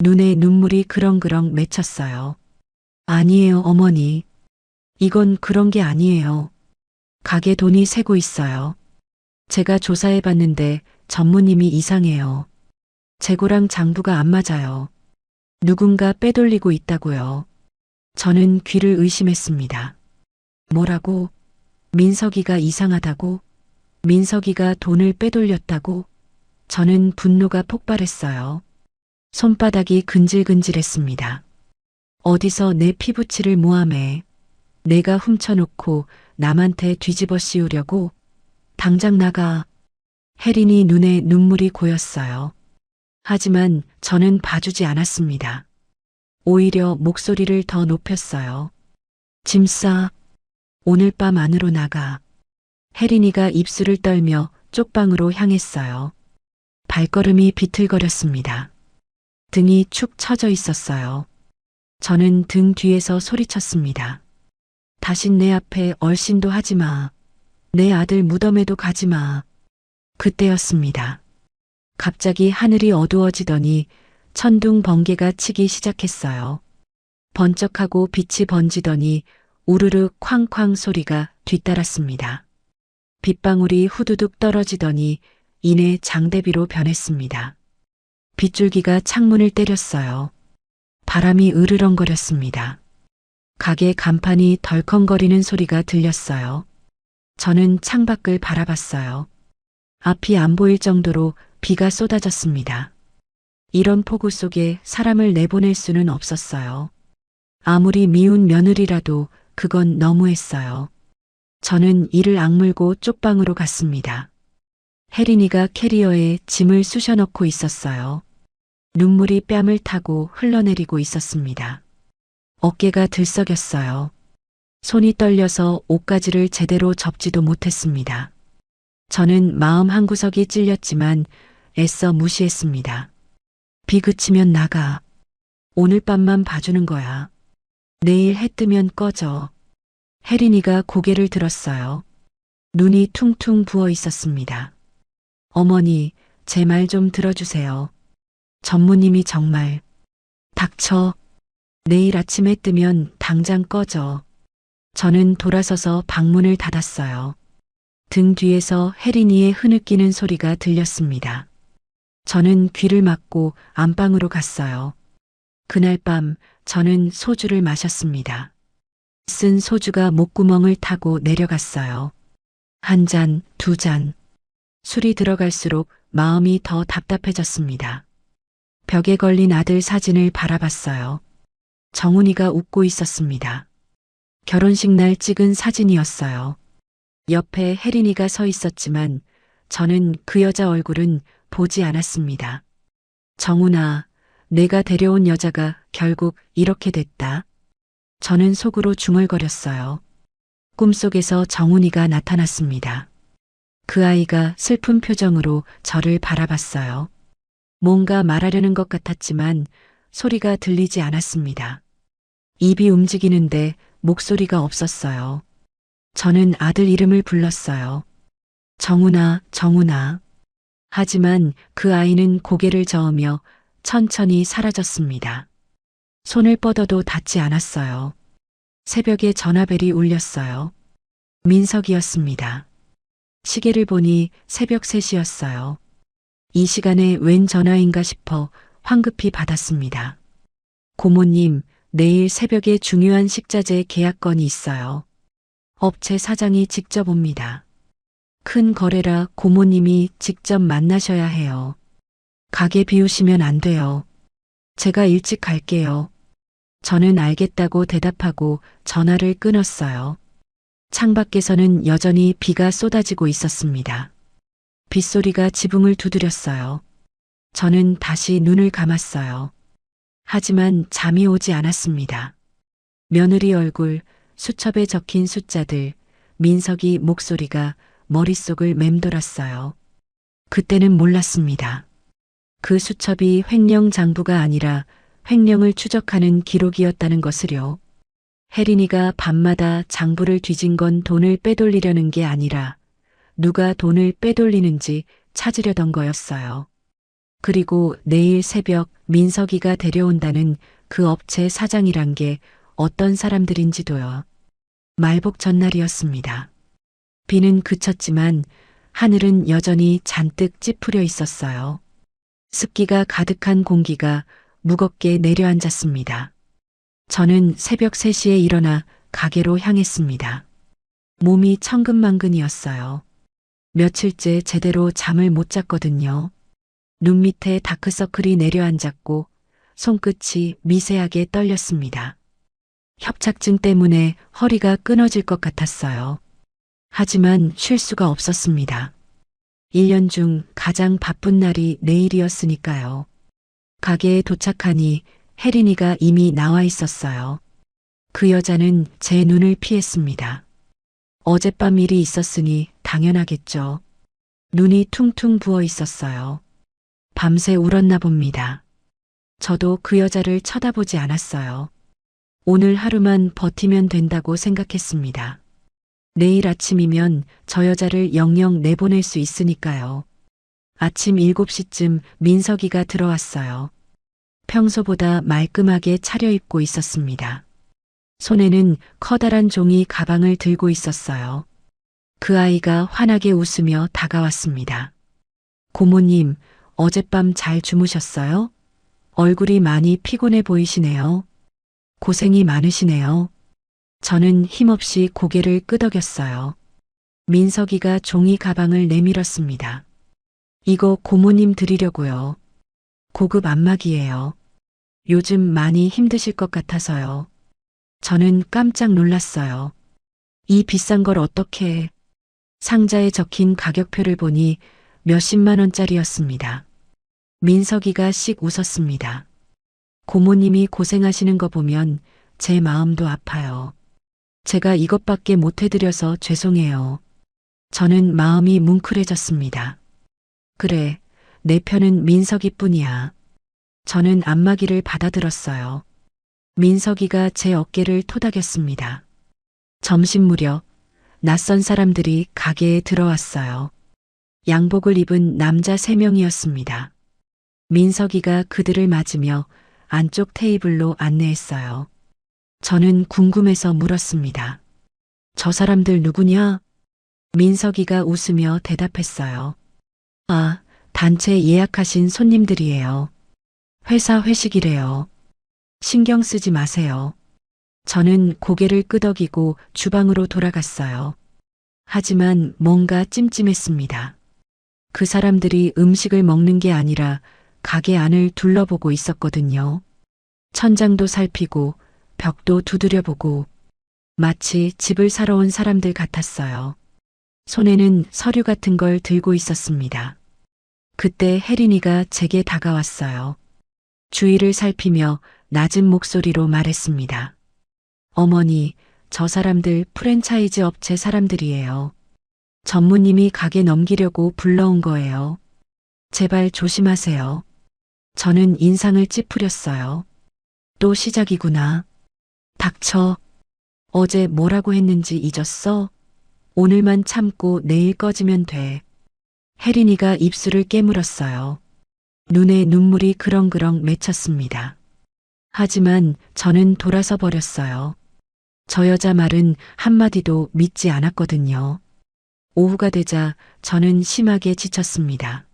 눈에 눈물이 그렁그렁 맺혔어요. 아니에요, 어머니. 이건 그런 게 아니에요. 가게 돈이 새고 있어요. 제가 조사해 봤는데 전무님이 이상해요. 재고랑 장부가 안 맞아요. 누군가 빼돌리고 있다고요. 저는 귀를 의심했습니다. 뭐라고? 민석이가 이상하다고? 민석이가 돈을 빼돌렸다고? 저는 분노가 폭발했어요. 손바닥이 근질근질했습니다. 어디서 내 피부치를 모함해. 내가 훔쳐놓고 남한테 뒤집어 씌우려고? 당장 나가. 혜린이 눈에 눈물이 고였어요. 하지만 저는 봐주지 않았습니다. 오히려 목소리를 더 높였어요. 짐 싸. 오늘 밤 안으로 나가. 혜린이가 입술을 떨며 쪽방으로 향했어요. 발걸음이 비틀거렸습니다. 등이 축 처져 있었어요. 저는 등 뒤에서 소리쳤습니다. 다신 내 앞에 얼씬도 하지 마. 내 아들 무덤에도 가지 마. 그때였습니다. 갑자기 하늘이 어두워지더니 천둥 번개가 치기 시작했어요. 번쩍하고 빛이 번지더니 우르르 쾅쾅 소리가 뒤따랐습니다. 빗방울이 후두둑 떨어지더니 이내 장대비로 변했습니다. 빗줄기가 창문을 때렸어요. 바람이 으르렁거렸습니다. 가게 간판이 덜컹거리는 소리가 들렸어요. 저는 창밖을 바라봤어요. 앞이 안 보일 정도로 비가 쏟아졌습니다. 이런 폭우 속에 사람을 내보낼 수는 없었어요. 아무리 미운 며느리라도 그건 너무했어요. 저는 이를 악물고 쪽방으로 갔습니다. 혜린이가 캐리어에 짐을 쑤셔넣고 있었어요. 눈물이 뺨을 타고 흘러내리고 있었습니다. 어깨가 들썩였어요. 손이 떨려서 옷가지를 제대로 접지도 못했습니다. 저는 마음 한구석이 찔렸지만 애써 무시했습니다. 비 그치면 나가. 오늘 밤만 봐주는 거야. 내일 해 뜨면 꺼져. 혜린이가 고개를 들었어요. 눈이 퉁퉁 부어 있었습니다. 어머니, 제 말 좀 들어주세요. 전무님이 정말. 닥쳐. 내일 아침에 뜨면 당장 꺼져. 저는 돌아서서 방문을 닫았어요. 등 뒤에서 혜린이의 흐느끼는 소리가 들렸습니다. 저는 귀를 막고 안방으로 갔어요. 그날 밤 저는 소주를 마셨습니다. 쓴 소주가 목구멍을 타고 내려갔어요. 한 잔, 두 잔. 술이 들어갈수록 마음이 더 답답해졌습니다. 벽에 걸린 아들 사진을 바라봤어요. 정훈이가 웃고 있었습니다. 결혼식 날 찍은 사진이었어요. 옆에 혜린이가 서 있었지만 저는 그 여자 얼굴은 보지 않았습니다. 정훈아, 내가 데려온 여자가 결국 이렇게 됐다. 저는 속으로 중얼거렸어요. 꿈속에서 정훈이가 나타났습니다. 그 아이가 슬픈 표정으로 저를 바라봤어요. 뭔가 말하려는 것 같았지만 소리가 들리지 않았습니다. 입이 움직이는데 목소리가 없었어요. 저는 아들 이름을 불렀어요. 정훈아, 정훈아. 하지만 그 아이는 고개를 저으며 천천히 사라졌습니다. 손을 뻗어도 닿지 않았어요. 새벽에 전화벨이 울렸어요. 민석이었습니다. 시계를 보니 새벽 3시였어요. 이 시간에 웬 전화인가 싶어 황급히 받았습니다. 고모님, 내일 새벽에 중요한 식자재 계약건이 있어요. 업체 사장이 직접 옵니다. 큰 거래라 고모님이 직접 만나셔야 해요. 가게 비우시면 안 돼요. 제가 일찍 갈게요. 저는 알겠다고 대답하고 전화를 끊었어요. 창밖에서는 여전히 비가 쏟아지고 있었습니다. 빗소리가 지붕을 두드렸어요. 저는 다시 눈을 감았어요. 하지만 잠이 오지 않았습니다. 며느리 얼굴, 수첩에 적힌 숫자들, 민석이 목소리가 머릿속을 맴돌았어요. 그때는 몰랐습니다. 그 수첩이 횡령 장부가 아니라 횡령을 추적하는 기록이었다는 것을요. 혜린이가 밤마다 장부를 뒤진 건 돈을 빼돌리려는 게 아니라 누가 돈을 빼돌리는지 찾으려던 거였어요. 그리고 내일 새벽 민석이가 데려온다는 그 업체 사장이란 게 어떤 사람들인지도요. 말복 전날이었습니다. 비는 그쳤지만 하늘은 여전히 잔뜩 찌푸려 있었어요. 습기가 가득한 공기가 무겁게 내려앉았습니다. 저는 새벽 3시에 일어나 가게로 향했습니다. 몸이 천근만근이었어요. 며칠째 제대로 잠을 못 잤거든요. 눈 밑에 다크서클이 내려앉았고 손끝이 미세하게 떨렸습니다. 협착증 때문에 허리가 끊어질 것 같았어요. 하지만 쉴 수가 없었습니다. 1년 중 가장 바쁜 날이 내일이었으니까요. 가게에 도착하니 혜린이가 이미 나와 있었어요. 그 여자는 제 눈을 피했습니다. 어젯밤 일이 있었으니 당연하겠죠. 눈이 퉁퉁 부어 있었어요. 밤새 울었나 봅니다. 저도 그 여자를 쳐다보지 않았어요. 오늘 하루만 버티면 된다고 생각했습니다. 내일 아침이면 저 여자를 영영 내보낼 수 있으니까요. 아침 7시쯤 민석이가 들어왔어요. 평소보다 말끔하게 차려입고 있었습니다. 손에는 커다란 종이 가방을 들고 있었어요. 그 아이가 환하게 웃으며 다가왔습니다. 고모님, 어젯밤 잘 주무셨어요? 얼굴이 많이 피곤해 보이시네요. 고생이 많으시네요. 저는 힘없이 고개를 끄덕였어요. 민석이가 종이 가방을 내밀었습니다. 이거 고모님 드리려고요. 고급 안마기예요. 요즘 많이 힘드실 것 같아서요. 저는 깜짝 놀랐어요. 이 비싼 걸 어떻게 해? 상자에 적힌 가격표를 보니 몇십만 원짜리였습니다. 민석이가 씩 웃었습니다. 고모님이 고생하시는 거 보면 제 마음도 아파요. 제가 이것밖에 못 해드려서 죄송해요. 저는 마음이 뭉클해졌습니다. 그래, 내 편은 민석이뿐이야. 저는 안마기를 받아들었어요. 민석이가 제 어깨를 토닥였습니다. 점심 무렵 낯선 사람들이 가게에 들어왔어요. 양복을 입은 남자 3명이었습니다. 민석이가 그들을 맞으며 안쪽 테이블로 안내했어요. 저는 궁금해서 물었습니다. 저 사람들 누구냐? 민석이가 웃으며 대답했어요. 아, 단체 예약하신 손님들이에요. 회사 회식이래요. 신경 쓰지 마세요. 저는 고개를 끄덕이고 주방으로 돌아갔어요. 하지만 뭔가 찜찜했습니다. 그 사람들이 음식을 먹는 게 아니라 가게 안을 둘러보고 있었거든요. 천장도 살피고 벽도 두드려보고 마치 집을 사러 온 사람들 같았어요. 손에는 서류 같은 걸 들고 있었습니다. 그때 혜린이가 제게 다가왔어요. 주위를 살피며 낮은 목소리로 말했습니다. 어머니, 저 사람들 프랜차이즈 업체 사람들이에요. 전무님이 가게 넘기려고 불러온 거예요. 제발 조심하세요. 저는 인상을 찌푸렸어요. 또 시작이구나. 닥쳐. 어제 뭐라고 했는지 잊었어? 오늘만 참고 내일 꺼지면 돼. 혜린이가 입술을 깨물었어요. 눈에 눈물이 그렁그렁 맺혔습니다. 하지만 저는 돌아서 버렸어요. 저 여자 말은 한마디도 믿지 않았거든요. 오후가 되자 저는 심하게 지쳤습니다.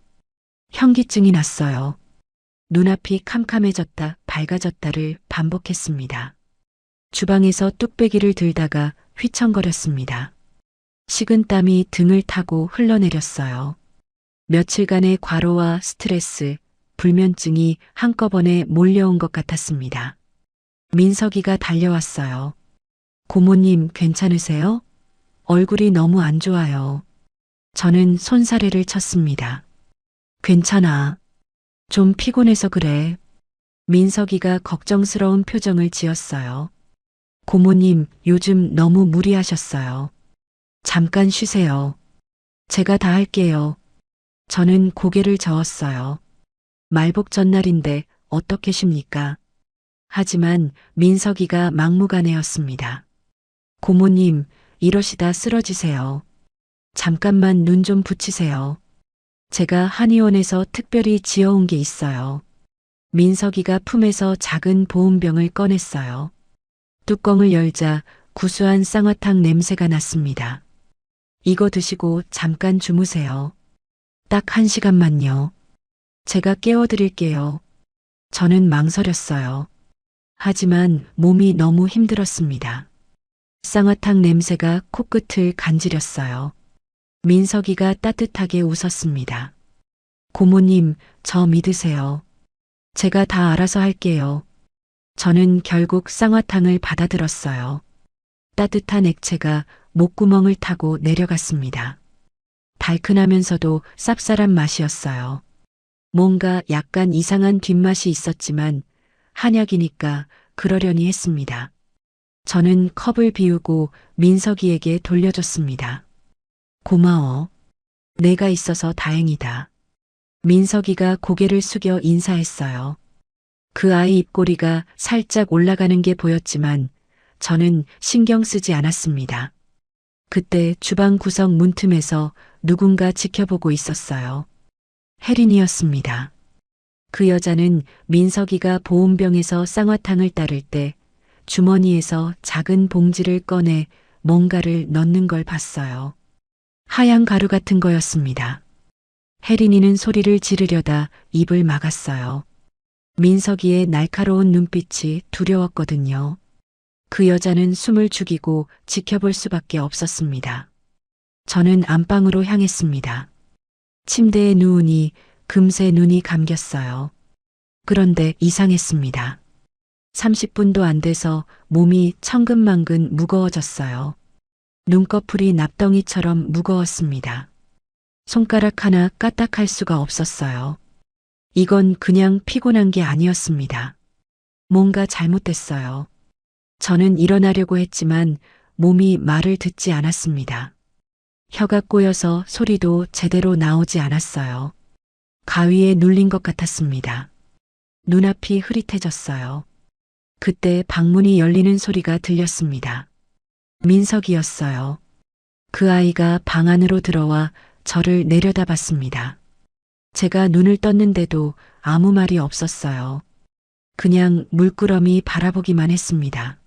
현기증이 났어요. 눈앞이 캄캄해졌다 밝아졌다를 반복했습니다. 주방에서 뚝배기를 들다가 휘청거렸습니다. 식은땀이 등을 타고 흘러내렸어요. 며칠간의 과로와 스트레스, 불면증이 한꺼번에 몰려온 것 같았습니다. 민석이가 달려왔어요. 고모님 괜찮으세요? 얼굴이 너무 안 좋아요. 저는 손사래를 쳤습니다. 괜찮아. 좀 피곤해서 그래. 민석이가 걱정스러운 표정을 지었어요. 고모님, 요즘 너무 무리하셨어요. 잠깐 쉬세요. 제가 다 할게요. 저는 고개를 저었어요. 말복 전날인데 어떻게 쉽니까? 하지만 민석이가 막무가내였습니다. 고모님, 이러시다 쓰러지세요. 잠깐만 눈 좀 붙이세요. 제가 한의원에서 특별히 지어온 게 있어요. 민석이가 품에서 작은 보온병을 꺼냈어요. 뚜껑을 열자 구수한 쌍화탕 냄새가 났습니다. 이거 드시고 잠깐 주무세요. 딱 1시간만요. 제가 깨워드릴게요. 저는 망설였어요. 하지만 몸이 너무 힘들었습니다. 쌍화탕 냄새가 코끝을 간지렸어요. 민석이가 따뜻하게 웃었습니다. 고모님, 저 믿으세요. 제가 다 알아서 할게요. 저는 결국 쌍화탕을 받아들었어요. 따뜻한 액체가 목구멍을 타고 내려갔습니다. 달큰하면서도 쌉쌀한 맛이었어요. 뭔가 약간 이상한 뒷맛이 있었지만 한약이니까 그러려니 했습니다. 저는 컵을 비우고 민석이에게 돌려줬습니다. 고마워. 내가 있어서 다행이다. 민석이가 고개를 숙여 인사했어요. 그 아이 입꼬리가 살짝 올라가는 게 보였지만 저는 신경 쓰지 않았습니다. 그때 주방 구석 문틈에서 누군가 지켜보고 있었어요. 혜린이었습니다. 그 여자는 민석이가 보온병에서 쌍화탕을 따를 때 주머니에서 작은 봉지를 꺼내 뭔가를 넣는 걸 봤어요. 하얀 가루 같은 거였습니다. 혜린이는 소리를 지르려다 입을 막았어요. 민석이의 날카로운 눈빛이 두려웠거든요. 그 여자는 숨을 죽이고 지켜볼 수밖에 없었습니다. 저는 안방으로 향했습니다. 침대에 누우니 금세 눈이 감겼어요. 그런데 이상했습니다. 30분도 안 돼서 몸이 천근만근 무거워졌어요. 눈꺼풀이 납덩이처럼 무거웠습니다. 손가락 하나 까딱할 수가 없었어요. 이건 그냥 피곤한 게 아니었습니다. 뭔가 잘못됐어요. 저는 일어나려고 했지만 몸이 말을 듣지 않았습니다. 혀가 꼬여서 소리도 제대로 나오지 않았어요. 가위에 눌린 것 같았습니다. 눈앞이 흐릿해졌어요. 그때 방문이 열리는 소리가 들렸습니다. 민석이었어요. 그 아이가 방 안으로 들어와 저를 내려다봤습니다. 제가 눈을 떴는데도 아무 말이 없었어요. 그냥 물끄러미 바라보기만 했습니다.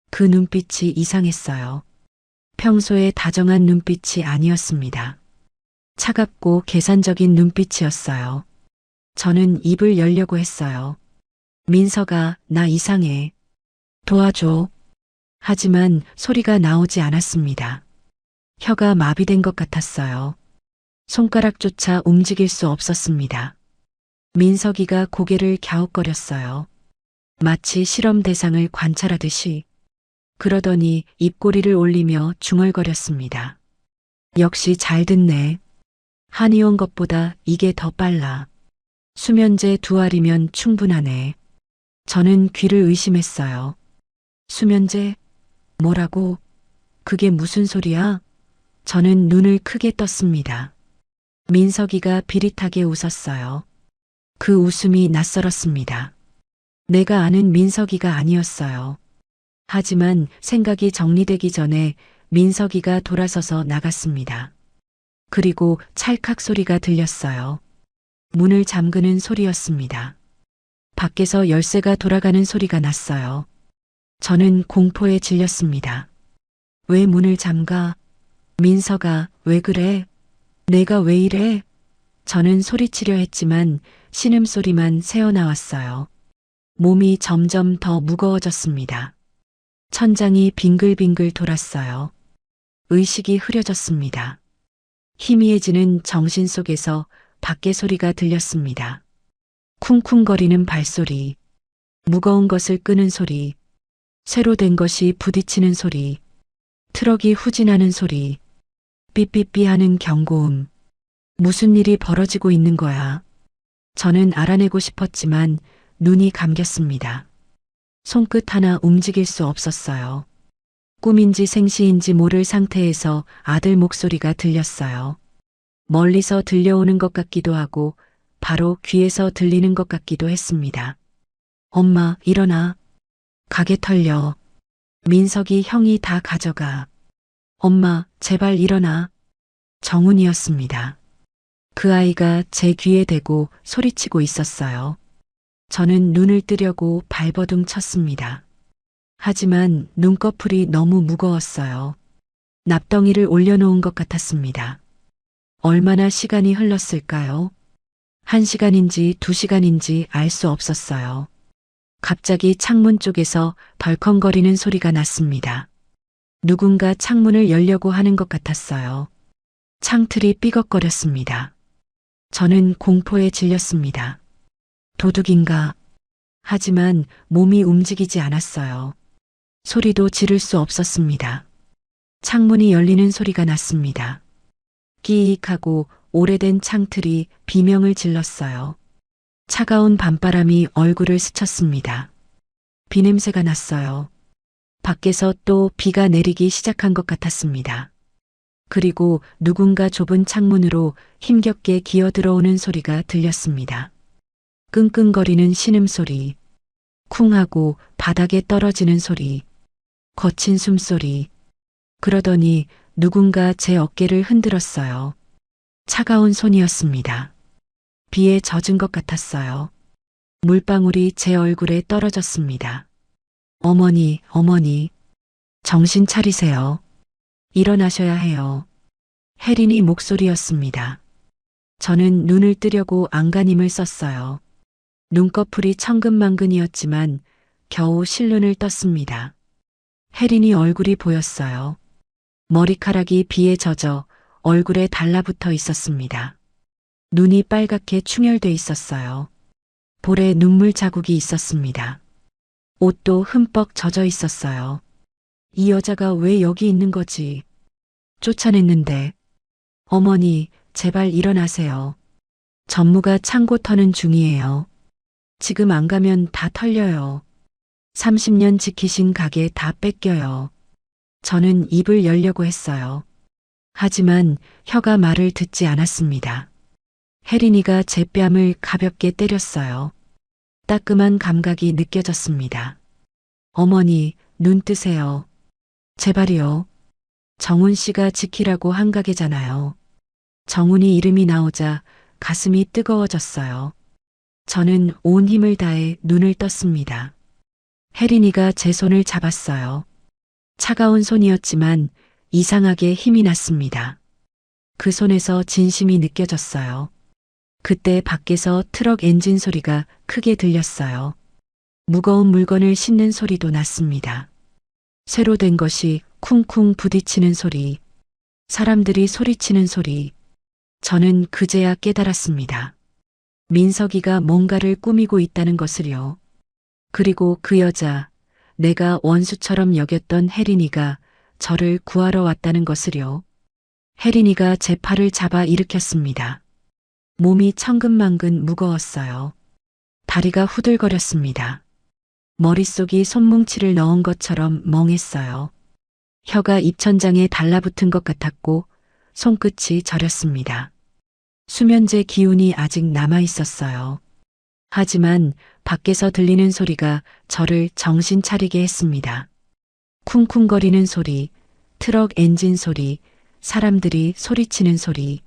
그 눈빛이 이상했어요. 평소에 다정한 눈빛이 아니었습니다. 차갑고 계산적인 눈빛이었어요. 저는 입을 열려고 했어요. 민서가 나 이상해. 도와줘. 하지만 소리가 나오지 않았습니다. 혀가 마비된 것 같았어요. 손가락조차 움직일 수 없었습니다. 민석이가 고개를 갸웃거렸어요. 마치 실험 대상을 관찰하듯이. 그러더니 입꼬리를 올리며 중얼거렸습니다. 역시 잘 듣네. 한이 온 것보다 이게 더 빨라. 수면제 2알이면 충분하네. 저는 귀를 의심했어요. 수면제? 뭐라고? 그게 무슨 소리야? 저는 눈을 크게 떴습니다. 민석이가 비릿하게 웃었어요. 그 웃음이 낯설었습니다. 내가 아는 민석이가 아니었어요. 하지만 생각이 정리되기 전에 민석이가 돌아서서 나갔습니다. 그리고 찰칵 소리가 들렸어요. 문을 잠그는 소리였습니다. 밖에서 열쇠가 돌아가는 소리가 났어요. 저는 공포에 질렸습니다. 왜 문을 잠가? 민서가 왜 그래? 내가 왜 이래? 저는 소리치려 했지만 신음소리만 새어나왔어요. 몸이 점점 더 무거워졌습니다. 천장이 빙글빙글 돌았어요. 의식이 흐려졌습니다. 희미해지는 정신 속에서 밖의 소리가 들렸습니다. 쿵쿵거리는 발소리, 무거운 것을 끄는 소리, 쇠로 된 것이 부딪히는 소리, 트럭이 후진하는 소리, 삐삐삐 하는 경고음. 무슨 일이 벌어지고 있는 거야? 저는 알아내고 싶었지만 눈이 감겼습니다. 손끝 하나 움직일 수 없었어요. 꿈인지 생시인지 모를 상태에서 아들 목소리가 들렸어요. 멀리서 들려오는 것 같기도 하고 바로 귀에서 들리는 것 같기도 했습니다. 엄마, 일어나. 가게 털려. 민석이 형이 다 가져가. 엄마, 제발 일어나. 정훈이었습니다. 그 아이가 제 귀에 대고 소리치고 있었어요. 저는 눈을 뜨려고 발버둥 쳤습니다. 하지만 눈꺼풀이 너무 무거웠어요. 납덩이를 올려놓은 것 같았습니다. 얼마나 시간이 흘렀을까요? 1시간인지 2시간인지 알 수 없었어요. 갑자기 창문 쪽에서 덜컹거리는 소리가 났습니다. 누군가 창문을 열려고 하는 것 같았어요. 창틀이 삐걱거렸습니다. 저는 공포에 질렸습니다. 도둑인가? 하지만 몸이 움직이지 않았어요. 소리도 지를 수 없었습니다. 창문이 열리는 소리가 났습니다. 끼익하고 오래된 창틀이 비명을 질렀어요. 차가운 밤바람이 얼굴을 스쳤습니다. 비냄새가 났어요. 밖에서 또 비가 내리기 시작한 것 같았습니다. 그리고 누군가 좁은 창문으로 힘겹게 기어 들어오는 소리가 들렸습니다. 끙끙거리는 신음소리, 쿵하고 바닥에 떨어지는 소리, 거친 숨소리. 그러더니 누군가 제 어깨를 흔들었어요. 차가운 손이었습니다. 비에 젖은 것 같았어요. 물방울이 제 얼굴에 떨어졌습니다. 어머니, 어머니, 정신 차리세요. 일어나셔야 해요. 혜린이 목소리였습니다. 저는 눈을 뜨려고 안간힘을 썼어요. 눈꺼풀이 천근만근이었지만 겨우 실눈을 떴습니다. 혜린이 얼굴이 보였어요. 머리카락이 비에 젖어 얼굴에 달라붙어 있었습니다. 눈이 빨갛게 충혈돼 있었어요. 볼에 눈물 자국이 있었습니다. 옷도 흠뻑 젖어 있었어요. 이 여자가 왜 여기 있는 거지? 쫓아냈는데. 어머니, 제발 일어나세요. 전무가 창고 터는 중이에요. 지금 안 가면 다 털려요. 30년 지키신 가게 다 뺏겨요. 저는 입을 열려고 했어요. 하지만 혀가 말을 듣지 않았습니다. 혜린이가 제 뺨을 가볍게 때렸어요. 따끔한 감각이 느껴졌습니다. 어머니, 눈 뜨세요. 제발이요. 정훈 씨가 지키라고 한 가게잖아요. 정훈이 이름이 나오자 가슴이 뜨거워졌어요. 저는 온 힘을 다해 눈을 떴습니다. 혜린이가 제 손을 잡았어요. 차가운 손이었지만 이상하게 힘이 났습니다. 그 손에서 진심이 느껴졌어요. 그때 밖에서 트럭 엔진 소리가 크게 들렸어요. 무거운 물건을 싣는 소리도 났습니다. 쇠로 된 것이 쿵쿵 부딪히는 소리, 사람들이 소리치는 소리. 저는 그제야 깨달았습니다. 민석이가 뭔가를 꾸미고 있다는 것을요. 그리고 그 여자, 내가 원수처럼 여겼던 혜린이가 저를 구하러 왔다는 것을요. 혜린이가 제 팔을 잡아 일으켰습니다. 몸이 천근만근 무거웠어요. 다리가 후들거렸습니다. 머릿속이 손뭉치를 넣은 것처럼 멍했어요. 혀가 입천장에 달라붙은 것 같았고 손끝이 저렸습니다. 수면제 기운이 아직 남아 있었어요. 하지만 밖에서 들리는 소리가 저를 정신 차리게 했습니다. 쿵쿵거리는 소리, 트럭 엔진 소리, 사람들이 소리치는 소리.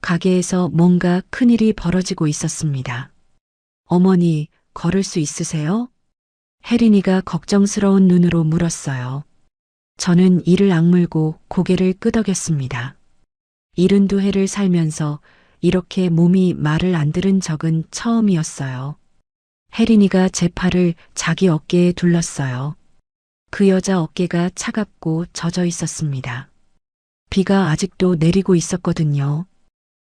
가게에서 뭔가 큰일이 벌어지고 있었습니다. 어머니, 걸을 수 있으세요? 혜린이가 걱정스러운 눈으로 물었어요. 저는 이를 악물고 고개를 끄덕였습니다. 72회를 살면서 이렇게 몸이 말을 안 들은 적은 처음이었어요. 혜린이가 제 팔을 자기 어깨에 둘렀어요. 그 여자 어깨가 차갑고 젖어 있었습니다. 비가 아직도 내리고 있었거든요.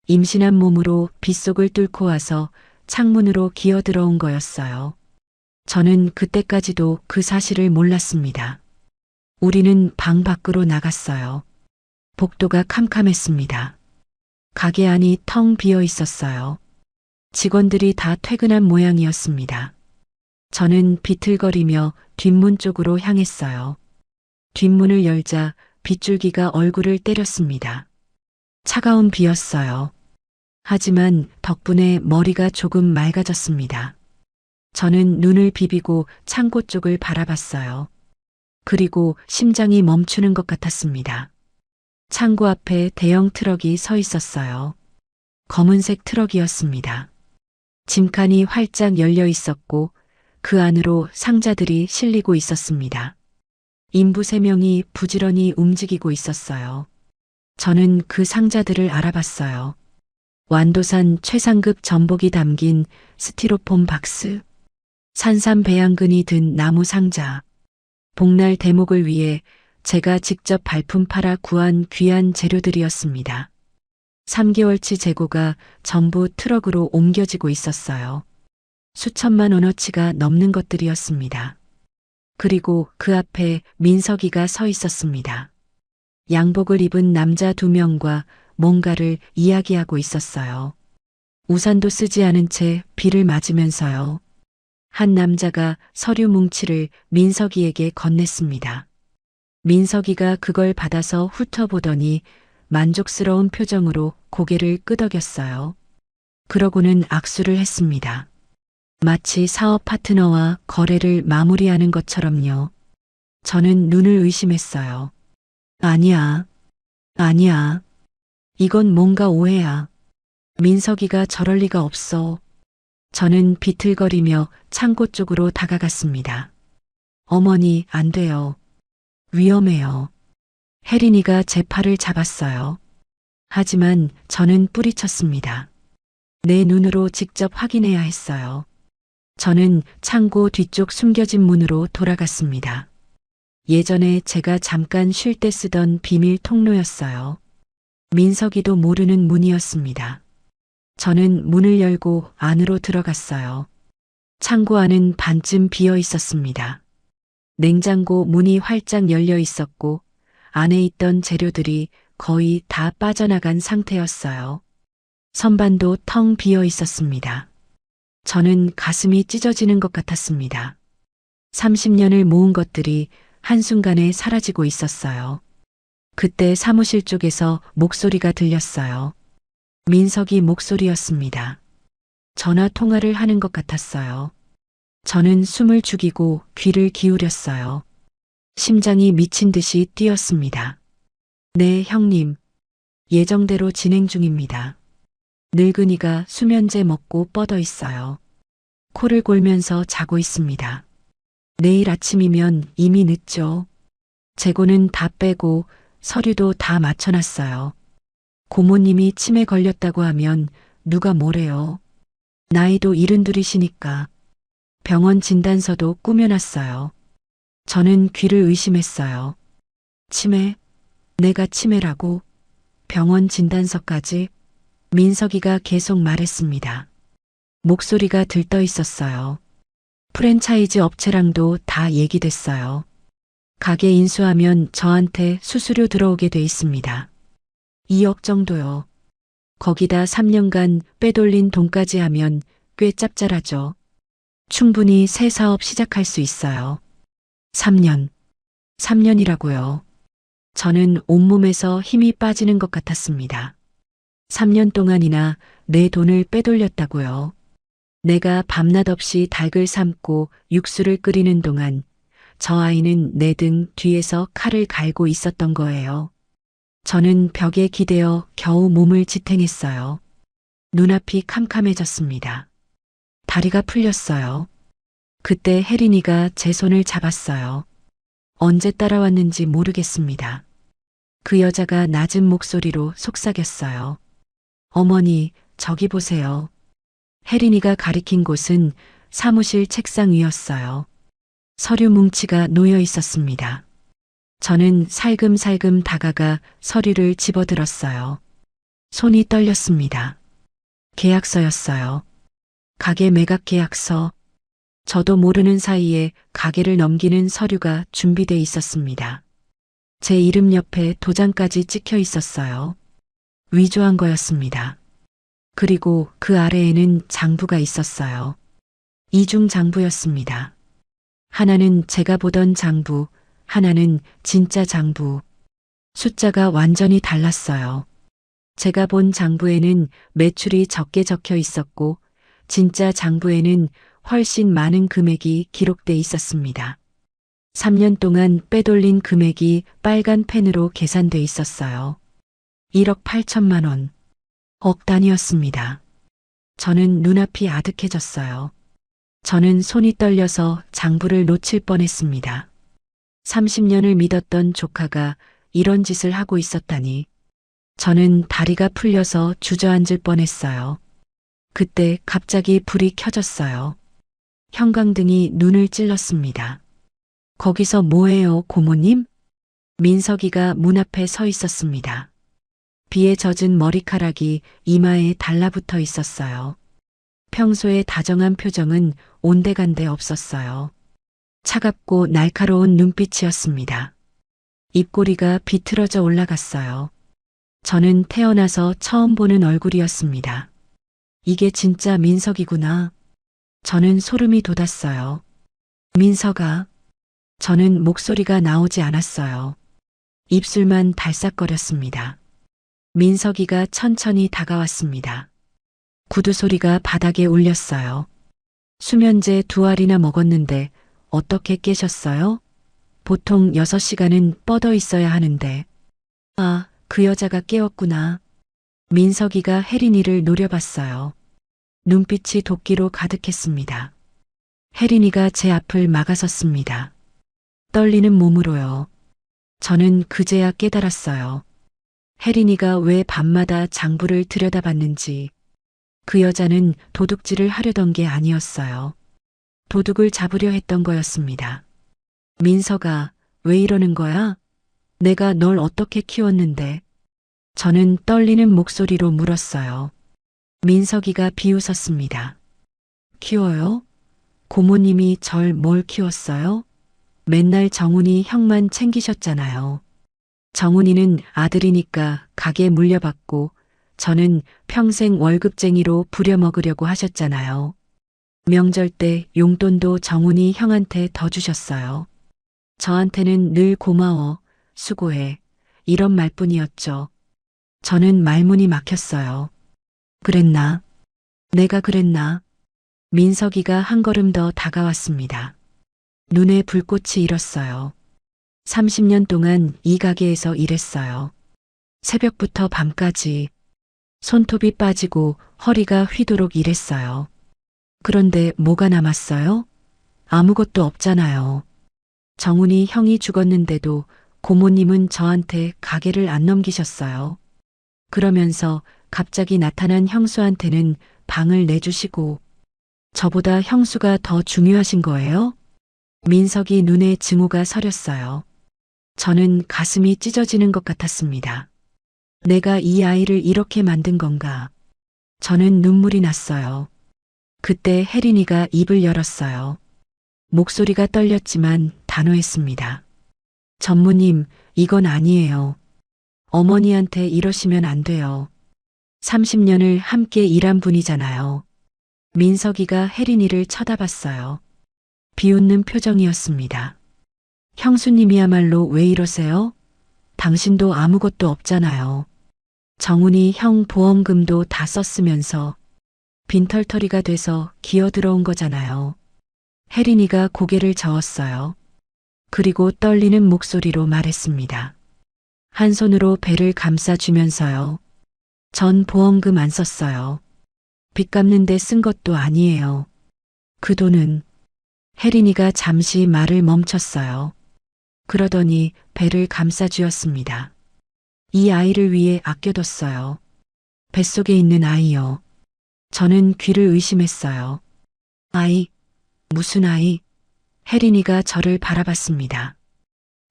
임신한 몸으로 빗속을 뚫고 와서 창문으로 기어 들어온 거였어요. 저는 그때까지도 그 사실을 몰랐습니다. 우리는 방 밖으로 나갔어요. 복도가 캄캄했습니다. 가게 안이 텅 비어 있었어요. 직원들이 다 퇴근한 모양이었습니다. 저는 비틀거리며 뒷문 쪽으로 향했어요. 뒷문을 열자 빗줄기가 얼굴을 때렸습니다. 차가운 비였어요. 하지만 덕분에 머리가 조금 맑아졌습니다. 저는 눈을 비비고 창고 쪽을 바라봤어요. 그리고 심장이 멈추는 것 같았습니다. 창고 앞에 대형 트럭이 서 있었어요. 검은색 트럭이었습니다. 짐칸이 활짝 열려 있었고 그 안으로 상자들이 실리고 있었습니다. 인부 3명이 부지런히 움직이고 있었어요. 저는 그 상자들을 알아봤어요. 완도산 최상급 전복이 담긴 스티로폼 박스, 산삼 배양근이 든 나무 상자, 복날 대목을 위해 제가 직접 발품 팔아 구한 귀한 재료들이었습니다. 3개월치 재고가 전부 트럭으로 옮겨지고 있었어요. 수천만 원어치가 넘는 것들이었습니다. 그리고 그 앞에 민석이가 서 있었습니다. 양복을 입은 남자 2명과 뭔가를 이야기하고 있었어요. 우산도 쓰지 않은 채 비를 맞으면서요. 한 남자가 서류 뭉치를 민석이에게 건넸습니다. 민석이가 그걸 받아서 훑어보더니 만족스러운 표정으로 고개를 끄덕였어요. 그러고는 악수를 했습니다. 마치 사업 파트너와 거래를 마무리하는 것처럼요. 저는 눈을 의심했어요. 아니야. 이건 뭔가 오해야. 민석이가 저럴 리가 없어. 저는 비틀거리며 창고 쪽으로 다가갔습니다. 어머니, 안 돼요. 위험해요. 혜린이가 제 팔을 잡았어요. 하지만 저는 뿌리쳤습니다. 내 눈으로 직접 확인해야 했어요. 저는 창고 뒤쪽 숨겨진 문으로 돌아갔습니다. 예전에 제가 잠깐 쉴 때 쓰던 비밀 통로였어요. 민석이도 모르는 문이었습니다. 저는 문을 열고 안으로 들어갔어요. 창고 안은 반쯤 비어 있었습니다. 냉장고 문이 활짝 열려 있었고 안에 있던 재료들이 거의 다 빠져나간 상태였어요. 선반도 텅 비어 있었습니다. 저는 가슴이 찢어지는 것 같았습니다. 30년을 모은 것들이 한순간에 사라지고 있었어요. 그때 사무실 쪽에서 목소리가 들렸어요. 민석이 목소리였습니다. 전화 통화를 하는 것 같았어요. 저는 숨을 죽이고 귀를 기울였어요. 심장이 미친 듯이 뛰었습니다. 네, 형님. 예정대로 진행 중입니다. 늙은이가 수면제 먹고 뻗어 있어요. 코를 골면서 자고 있습니다. 내일 아침이면 이미 늦죠. 재고는 다 빼고 서류도 다 맞춰놨어요. 고모님이 치매 걸렸다고 하면 누가 뭐래요. 나이도 72이시니까. 병원 진단서도 꾸며놨어요. 저는 귀를 의심했어요. 치매? 내가 치매라고? 병원 진단서까지? 민석이가 계속 말했습니다. 목소리가 들떠 있었어요. 프랜차이즈 업체랑도 다 얘기됐어요. 가게 인수하면 저한테 수수료 들어오게 돼 있습니다. 2억 정도요. 거기다 3년간 빼돌린 돈까지 하면 꽤 짭짤하죠. 충분히 새 사업 시작할 수 있어요. 3년. 3년이라고요. 저는 온몸에서 힘이 빠지는 것 같았습니다. 3년 동안이나 내 돈을 빼돌렸다고요. 내가 밤낮 없이 닭을 삶고 육수를 끓이는 동안 저 아이는 내 등 뒤에서 칼을 갈고 있었던 거예요. 저는 벽에 기대어 겨우 몸을 지탱했어요. 눈앞이 캄캄해졌습니다. 다리가 풀렸어요. 그때 혜린이가 제 손을 잡았어요. 언제 따라왔는지 모르겠습니다. 그 여자가 낮은 목소리로 속삭였어요. 어머니, 저기 보세요. 혜린이가 가리킨 곳은 사무실 책상 위였어요. 서류 뭉치가 놓여 있었습니다. 저는 살금살금 다가가 서류를 집어들었어요. 손이 떨렸습니다. 계약서였어요. 가게 매각 계약서. 저도 모르는 사이에 가게를 넘기는 서류가 준비돼 있었습니다. 제 이름 옆에 도장까지 찍혀 있었어요. 위조한 거였습니다. 그리고 그 아래에는 장부가 있었어요. 이중 장부였습니다. 하나는 제가 보던 장부, 하나는 진짜 장부. 숫자가 완전히 달랐어요. 제가 본 장부에는 매출이 적게 적혀 있었고, 진짜 장부에는 훨씬 많은 금액이 기록돼 있었습니다. 3년 동안 빼돌린 금액이 빨간 펜으로 계산돼 있었어요. 1억 8천만 원. 억 단위였습니다. 저는 눈앞이 아득해졌어요. 저는 손이 떨려서 장부를 놓칠 뻔했습니다. 30년을 믿었던 조카가 이런 짓을 하고 있었다니. 저는 다리가 풀려서 주저앉을 뻔했어요. 그때 갑자기 불이 켜졌어요. 형광등이 눈을 찔렀습니다. 거기서 뭐해요, 고모님? 민석이가 문 앞에 서 있었습니다. 비에 젖은 머리카락이 이마에 달라붙어 있었어요. 평소의 다정한 표정은 온데간데 없었어요. 차갑고 날카로운 눈빛이었습니다. 입꼬리가 비틀어져 올라갔어요. 저는 태어나서 처음 보는 얼굴이었습니다. 이게 진짜 민석이구나. 저는 소름이 돋았어요. 민석아. 저는 목소리가 나오지 않았어요. 입술만 달싹거렸습니다. 민석이가 천천히 다가왔습니다. 구두 소리가 바닥에 울렸어요. 수면제 2알이나 먹었는데 어떻게 깨셨어요? 보통 6시간은 뻗어 있어야 하는데. 아, 그 여자가 깨웠구나. 민석이가 혜린이를 노려봤어요. 눈빛이 도끼로 가득했습니다. 혜린이가 제 앞을 막아섰습니다. 떨리는 몸으로요. 저는 그제야 깨달았어요. 혜린이가 왜 밤마다 장부를 들여다봤는지. 그 여자는 도둑질을 하려던 게 아니었어요. 도둑을 잡으려 했던 거였습니다. 민석아, 왜 이러는 거야? 내가 널 어떻게 키웠는데? 저는 떨리는 목소리로 물었어요. 민석이가 비웃었습니다. 키워요? 고모님이 절 뭘 키웠어요? 맨날 정훈이 형만 챙기셨잖아요. 정훈이는 아들이니까 가게 물려받고 저는 평생 월급쟁이로 부려먹으려고 하셨잖아요. 명절 때 용돈도 정훈이 형한테 더 주셨어요. 저한테는 늘 고마워, 수고해, 이런 말뿐이었죠. 저는 말문이 막혔어요. 그랬나? 내가 그랬나? 민석이가 한 걸음 더 다가왔습니다. 눈에 불꽃이 일었어요. 30년 동안 이 가게에서 일했어요. 새벽부터 밤까지. 손톱이 빠지고 허리가 휘도록 일했어요. 그런데 뭐가 남았어요? 아무것도 없잖아요. 정훈이 형이 죽었는데도 고모님은 저한테 가게를 안 넘기셨어요. 그러면서 갑자기 나타난 형수한테는 방을 내주시고 저보다 형수가 더 중요하신 거예요? 민석이 눈에 증오가 서렸어요. 저는 가슴이 찢어지는 것 같았습니다. 내가 이 아이를 이렇게 만든 건가? 저는 눈물이 났어요. 그때 혜린이가 입을 열었어요. 목소리가 떨렸지만 단호했습니다. 전무님, 이건 아니에요. 어머니한테 이러시면 안 돼요. 30년을 함께 일한 분이잖아요. 민석이가 혜린이를 쳐다봤어요. 비웃는 표정이었습니다. 형수님이야말로 왜 이러세요? 당신도 아무것도 없잖아요. 정훈이 형 보험금도 다 썼으면서 빈털터리가 돼서 기어 들어온 거잖아요. 혜린이가 고개를 저었어요. 그리고 떨리는 목소리로 말했습니다. 한 손으로 배를 감싸주면서요. 전 보험금 안 썼어요. 빚 갚는 데 쓴 것도 아니에요. 그 돈은 혜린이가 잠시 말을 멈췄어요. 그러더니 배를 감싸주었습니다. 이 아이를 위해 아껴뒀어요. 뱃속에 있는 아이요. 저는 귀를 의심했어요. 아이? 무슨 아이? 혜린이가 저를 바라봤습니다.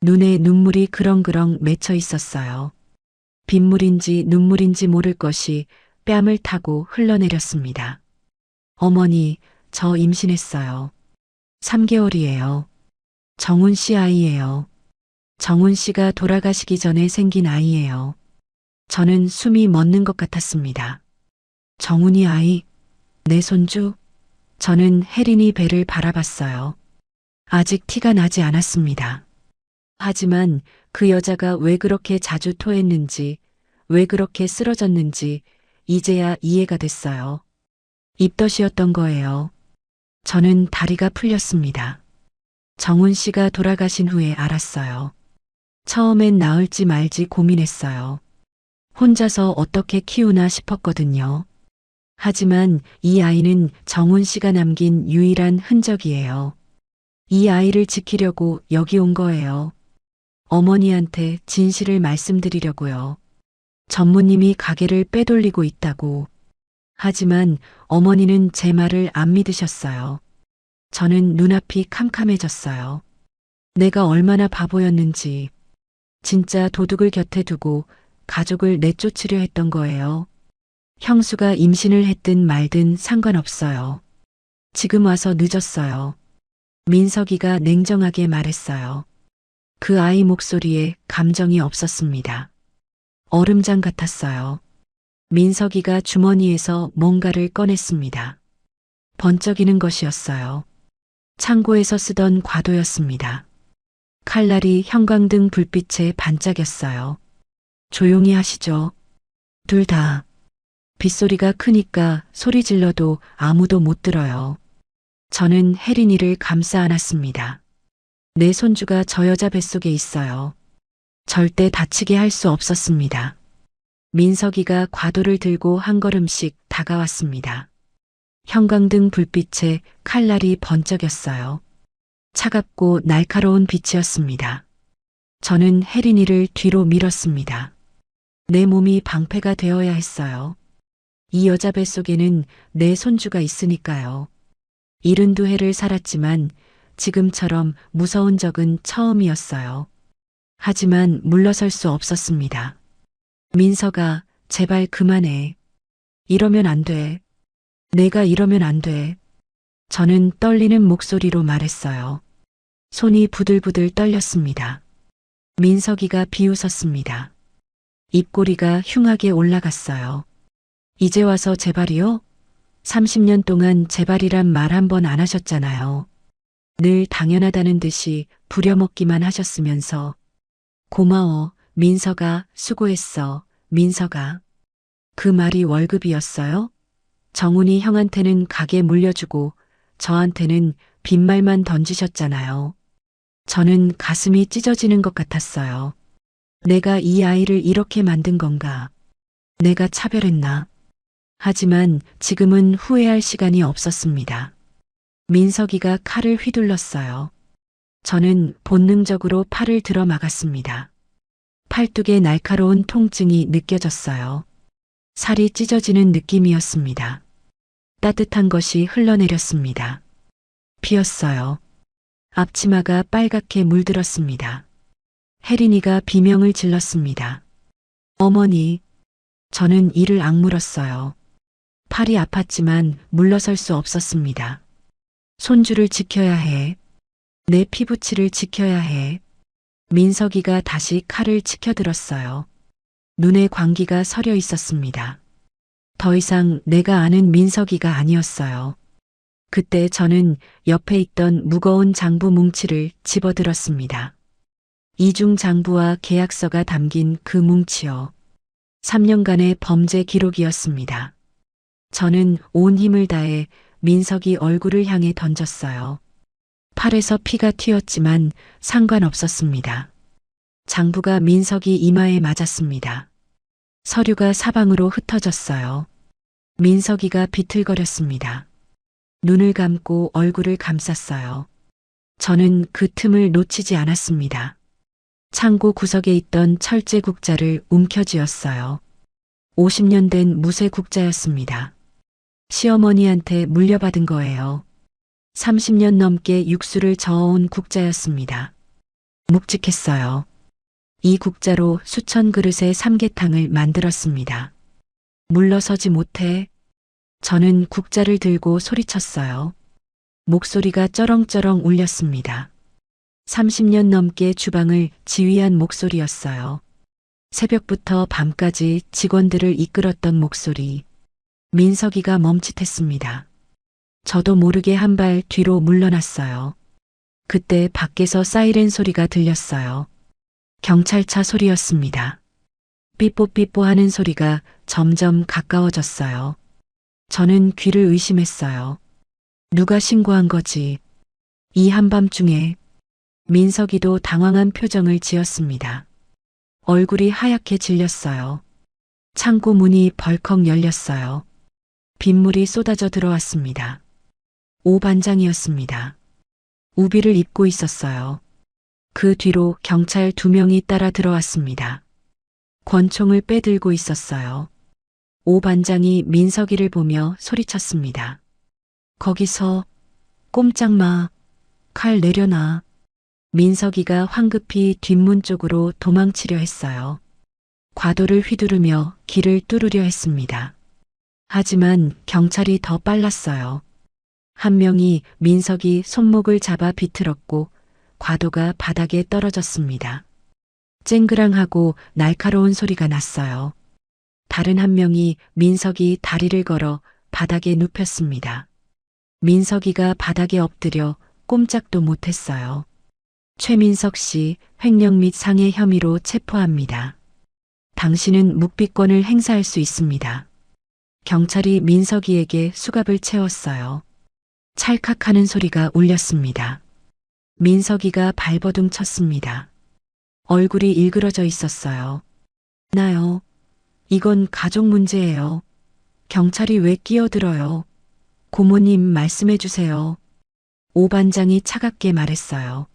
눈에 눈물이 그렁그렁 맺혀 있었어요. 빗물인지 눈물인지 모를 것이 뺨을 타고 흘러내렸습니다. 어머니, 저 임신했어요. 3개월이에요. 정훈 씨 아이예요. 정훈 씨가 돌아가시기 전에 생긴 아이예요. 저는 숨이 멎는 것 같았습니다. 정훈이 아이, 내 손주? 저는 혜린이 배를 바라봤어요. 아직 티가 나지 않았습니다. 하지만 그 여자가 왜 그렇게 자주 토했는지, 왜 그렇게 쓰러졌는지 이제야 이해가 됐어요. 입덧이었던 거예요. 저는 다리가 풀렸습니다. 정훈 씨가 돌아가신 후에 알았어요. 처음엔 낳을지 말지 고민했어요. 혼자서 어떻게 키우나 싶었거든요. 하지만 이 아이는 정훈 씨가 남긴 유일한 흔적이에요. 이 아이를 지키려고 여기 온 거예요. 어머니한테 진실을 말씀드리려고요. 전무님이 가게를 빼돌리고 있다고. 하지만 어머니는 제 말을 안 믿으셨어요. 저는 눈앞이 캄캄해졌어요. 내가 얼마나 바보였는지. 진짜 도둑을 곁에 두고 가족을 내쫓으려 했던 거예요. 형수가 임신을 했든 말든 상관없어요. 지금 와서 늦었어요. 민석이가 냉정하게 말했어요. 그 아이 목소리에 감정이 없었습니다. 얼음장 같았어요. 민석이가 주머니에서 뭔가를 꺼냈습니다. 번쩍이는 것이었어요. 창고에서 쓰던 과도였습니다. 칼날이 형광등 불빛에 반짝였어요. 조용히 하시죠. 둘 다. 빗소리가 크니까 소리 질러도 아무도 못 들어요. 저는 혜린이를 감싸 안았습니다. 내 손주가 저 여자 뱃속에 있어요. 절대 다치게 할 수 없었습니다. 민석이가 과도를 들고 한 걸음씩 다가왔습니다. 형광등 불빛에 칼날이 번쩍였어요. 차갑고 날카로운 빛이었습니다. 저는 혜린이를 뒤로 밀었습니다. 내 몸이 방패가 되어야 했어요. 이 여자 뱃속에는 내 손주가 있으니까요. 72해를 살았지만 지금처럼 무서운 적은 처음이었어요. 하지만 물러설 수 없었습니다. 민서가, 제발 그만해. 이러면 안 돼. 내가 이러면 안 돼. 저는 떨리는 목소리로 말했어요. 손이 부들부들 떨렸습니다. 민석이가 비웃었습니다. 입꼬리가 흉하게 올라갔어요. 이제 와서 제발이요? 30년 동안 제발이란 말 한 번 안 하셨잖아요. 늘 당연하다는 듯이 부려먹기만 하셨으면서. 고마워, 민서가, 수고했어, 민서가. 그 말이 월급이었어요? 정훈이 형한테는 가게 물려주고 저한테는 빈말만 던지셨잖아요. 저는 가슴이 찢어지는 것 같았어요. 내가 이 아이를 이렇게 만든 건가? 내가 차별했나? 하지만 지금은 후회할 시간이 없었습니다. 민석이가 칼을 휘둘렀어요. 저는 본능적으로 팔을 들어 막았습니다. 팔뚝에 날카로운 통증이 느껴졌어요. 살이 찢어지는 느낌이었습니다. 따뜻한 것이 흘러내렸습니다. 피었어요. 앞치마가 빨갛게 물들었습니다. 혜린이가 비명을 질렀습니다. 어머니, 저는 이를 악물었어요. 팔이 아팠지만 물러설 수 없었습니다. 손주를 지켜야 해. 내 피부치를 지켜야 해. 민석이가 다시 칼을 치켜들었어요. 눈에 광기가 서려 있었습니다. 더 이상 내가 아는 민석이가 아니었어요. 그때 저는 옆에 있던 무거운 장부 뭉치를 집어들었습니다. 이중 장부와 계약서가 담긴 그 뭉치요. 3년간의 범죄 기록이었습니다. 저는 온 힘을 다해 민석이 얼굴을 향해 던졌어요. 팔에서 피가 튀었지만 상관없었습니다. 장부가 민석이 이마에 맞았습니다. 서류가 사방으로 흩어졌어요. 민석이가 비틀거렸습니다. 눈을 감고 얼굴을 감쌌어요. 저는 그 틈을 놓치지 않았습니다. 창고 구석에 있던 철제 국자를 움켜쥐었어요. 50년 된 무쇠 국자였습니다. 시어머니한테 물려받은 거예요. 30년 넘게 육수를 저어온 국자였습니다. 묵직했어요. 이 국자로 수천 그릇의 삼계탕을 만들었습니다. 물러서지 못해. 저는 국자를 들고 소리쳤어요. 목소리가 쩌렁쩌렁 울렸습니다. 30년 넘게 주방을 지휘한 목소리였어요. 새벽부터 밤까지 직원들을 이끌었던 목소리. 민석이가 멈칫했습니다. 저도 모르게 한 발 뒤로 물러났어요. 그때 밖에서 사이렌 소리가 들렸어요. 경찰차 소리였습니다. 삐뽀삐뽀 하는 소리가 점점 가까워졌어요. 저는 귀를 의심했어요. 누가 신고한 거지? 이 한밤중에 민석이도 당황한 표정을 지었습니다. 얼굴이 하얗게 질렸어요. 창고 문이 벌컥 열렸어요. 빗물이 쏟아져 들어왔습니다. 오 반장이었습니다. 우비를 입고 있었어요. 그 뒤로 경찰 2명이 따라 들어왔습니다. 권총을 빼들고 있었어요. 오 반장이 민석이를 보며 소리쳤습니다. 거기서 꼼짝 마. 칼 내려놔. 민석이가 황급히 뒷문 쪽으로 도망치려 했어요. 과도를 휘두르며 길을 뚫으려 했습니다. 하지만 경찰이 더 빨랐어요. 한 명이 민석이 손목을 잡아 비틀었고 과도가 바닥에 떨어졌습니다. 쨍그랑하고 날카로운 소리가 났어요. 다른 한 명이 민석이 다리를 걸어 바닥에 눕혔습니다. 민석이가 바닥에 엎드려 꼼짝도 못했어요. 최민석 씨 횡령 및 상해 혐의로 체포합니다. 당신은 묵비권을 행사할 수 있습니다. 경찰이 민석이에게 수갑을 채웠어요. 찰칵하는 소리가 울렸습니다. 민석이가 발버둥 쳤습니다. 얼굴이 일그러져 있었어요. 나요. 이건 가족 문제예요. 경찰이 왜 끼어들어요? 고모님 말씀해 주세요. 오 반장이 차갑게 말했어요.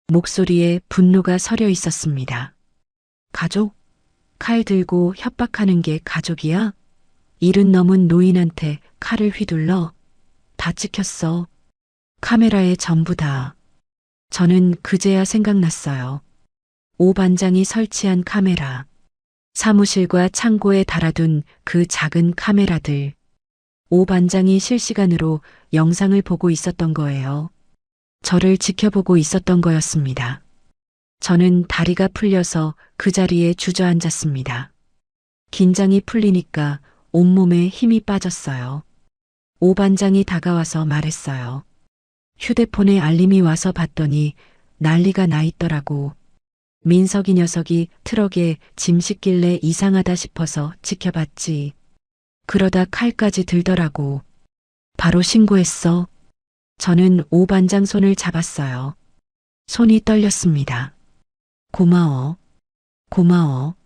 목소리에 분노가 서려 있었습니다. 가족? 칼 들고 협박하는 게 가족이야? 70 넘은 노인한테 칼을 휘둘러? 다 찍혔어. 카메라에 전부 다. 저는 그제야 생각났어요. 오 반장이 설치한 카메라. 사무실과 창고에 달아둔 그 작은 카메라들. 오 반장이 실시간으로 영상을 보고 있었던 거예요. 저를 지켜보고 있었던 거였습니다. 저는 다리가 풀려서 그 자리에 주저앉았습니다. 긴장이 풀리니까 온몸에 힘이 빠졌어요. 오 반장이 다가와서 말했어요. 휴대폰에 알림이 와서 봤더니 난리가 나 있더라고. 민석이 녀석이 트럭에 짐 싣길래 이상하다 싶어서 지켜봤지. 그러다 칼까지 들더라고. 바로 신고했어. 저는 오 반장 손을 잡았어요. 손이 떨렸습니다. 고마워. 고마워.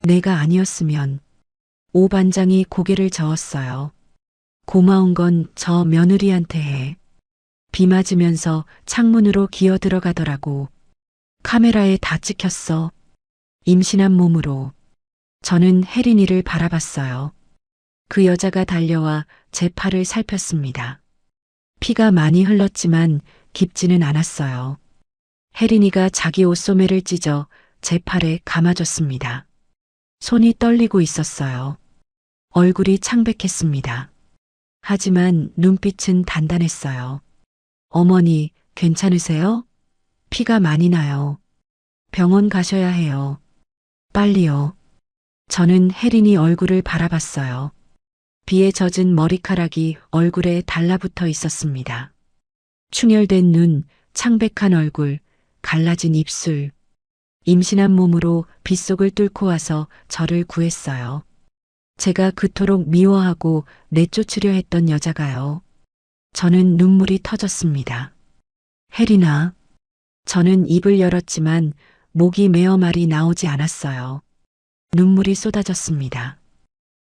내가 아니었으면. 오 반장이 고개를 저었어요. 고마운 건 저 며느리한테 해. 비 맞으면서 창문으로 기어 들어가더라고. 카메라에 다 찍혔어. 임신한 몸으로. 저는 혜린이를 바라봤어요. 그 여자가 달려와 제 팔을 살폈습니다. 피가 많이 흘렀지만 깊지는 않았어요. 혜린이가 자기 옷소매를 찢어 제 팔에 감아줬습니다. 손이 떨리고 있었어요. 얼굴이 창백했습니다. 하지만 눈빛은 단단했어요. 어머니, 괜찮으세요? 피가 많이 나요. 병원 가셔야 해요. 빨리요. 저는 혜린이 얼굴을 바라봤어요. 비에 젖은 머리카락이 얼굴에 달라붙어 있었습니다. 충혈된 눈, 창백한 얼굴, 갈라진 입술. 임신한 몸으로 빗속을 뚫고 와서 저를 구했어요. 제가 그토록 미워하고 내쫓으려 했던 여자가요. 저는 눈물이 터졌습니다. 혜린아. 저는 입을 열었지만 목이 메어 말이 나오지 않았어요. 눈물이 쏟아졌습니다.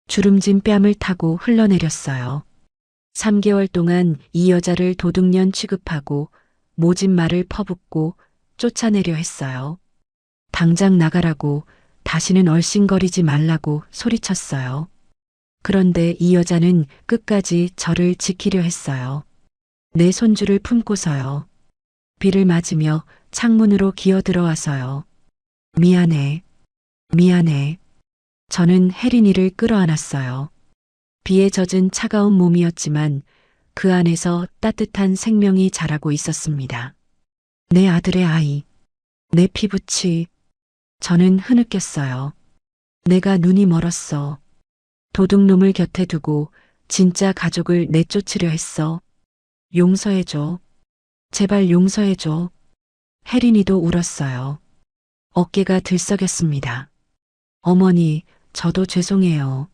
주름진 뺨을 타고 흘러내렸어요. 3개월 동안 이 여자를 도둑년 취급하고 모진 말을 퍼붓고 쫓아내려 했어요. 당장 나가라고, 다시는 얼씬거리지 말라고 소리쳤어요. 그런데 이 여자는 끝까지 저를 지키려 했어요. 내 손주를 품고서요. 비를 맞으며 창문으로 기어 들어와서요. 미안해. 미안해. 저는 혜린이를 끌어안았어요. 비에 젖은 차가운 몸이었지만 그 안에서 따뜻한 생명이 자라고 있었습니다. 내 아들의 아이. 내 피부치. 저는 흐느꼈어요. 내가 눈이 멀었어. 도둑놈을 곁에 두고 진짜 가족을 내쫓으려 했어. 용서해줘. 제발 용서해줘. 혜린이도 울었어요. 어깨가 들썩였습니다. 어머니, 저도 죄송해요.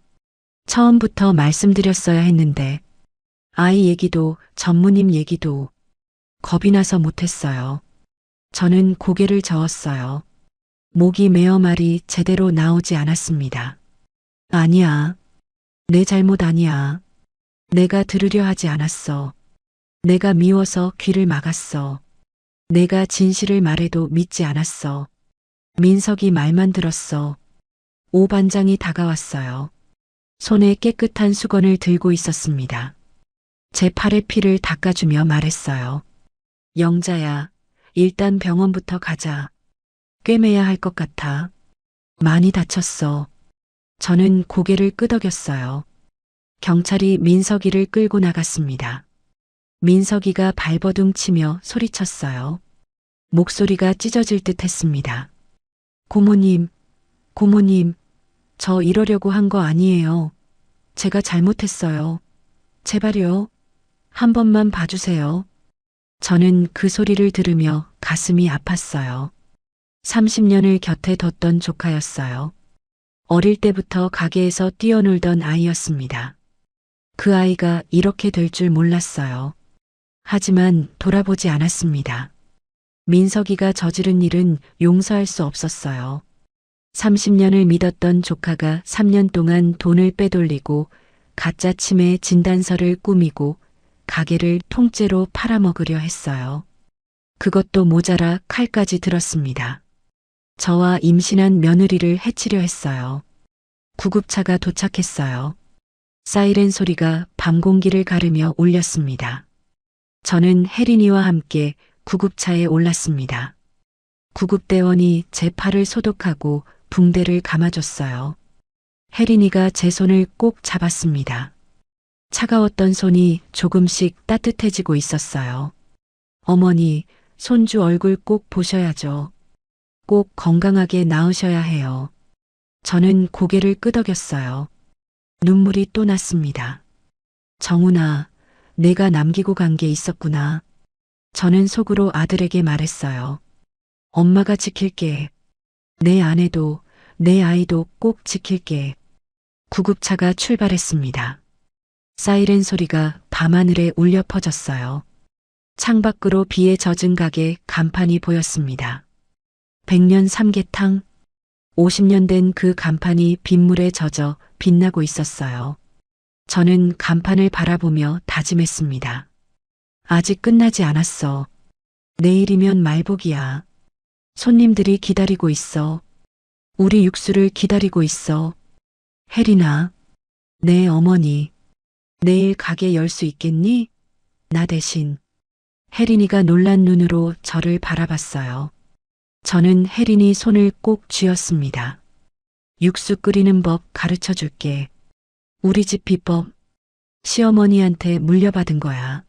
처음부터 말씀드렸어야 했는데 아이 얘기도 전무님 얘기도 겁이 나서 못했어요. 저는 고개를 저었어요. 목이 메어 말이 제대로 나오지 않았습니다. 아니야. 내 잘못 아니야. 내가 들으려 하지 않았어. 내가 미워서 귀를 막았어. 내가 진실을 말해도 믿지 않았어. 민석이 말만 들었어. 오 반장이 다가왔어요. 손에 깨끗한 수건을 들고 있었습니다. 제 팔의 피를 닦아주며 말했어요. 영자야, 일단 병원부터 가자. 꿰매야 할 것 같아. 많이 다쳤어. 저는 고개를 끄덕였어요. 경찰이 민석이를 끌고 나갔습니다. 민석이가 발버둥 치며 소리쳤어요. 목소리가 찢어질 듯 했습니다. 고모님, 고모님, 저 이러려고 한 거 아니에요. 제가 잘못했어요. 제발요. 한 번만 봐주세요. 저는 그 소리를 들으며 가슴이 아팠어요. 30년을 곁에 뒀던 조카였어요. 어릴 때부터 가게에서 뛰어놀던 아이였습니다. 그 아이가 이렇게 될 줄 몰랐어요. 하지만 돌아보지 않았습니다. 민석이가 저지른 일은 용서할 수 없었어요. 30년을 믿었던 조카가 3년 동안 돈을 빼돌리고 가짜 치매 진단서를 꾸미고 가게를 통째로 팔아먹으려 했어요. 그것도 모자라 칼까지 들었습니다. 저와 임신한 며느리를 해치려 했어요. 구급차가 도착했어요. 사이렌 소리가 밤 공기를 가르며 울렸습니다. 저는 혜린이와 함께 구급차에 올랐습니다. 구급대원이 제 팔을 소독하고 붕대를 감아줬어요. 혜린이가 제 손을 꼭 잡았습니다. 차가웠던 손이 조금씩 따뜻해지고 있었어요. 어머니, 손주 얼굴 꼭 보셔야죠. 꼭 건강하게 나으셔야 해요. 저는 고개를 끄덕였어요. 눈물이 또 났습니다. 정훈아, 내가 남기고 간 게 있었구나. 저는 속으로 아들에게 말했어요. 엄마가 지킬게. 내 아내도, 내 아이도 꼭 지킬게. 구급차가 출발했습니다. 사이렌 소리가 밤하늘에 울려 퍼졌어요. 창밖으로 비에 젖은 가게 간판이 보였습니다. 100년 삼계탕. 50년 된 그 간판이 빗물에 젖어 빛나고 있었어요. 저는 간판을 바라보며 다짐했습니다. 아직 끝나지 않았어. 내일이면 말복이야. 손님들이 기다리고 있어. 우리 육수를 기다리고 있어. 혜린아, 내 어머니. 내일 가게 열 수 있겠니? 나 대신. 혜린이가 놀란 눈으로 저를 바라봤어요. 저는 혜린이 손을 꼭 쥐었습니다. 육수 끓이는 법 가르쳐 줄게. 우리 집 비법. 시어머니한테 물려받은 거야.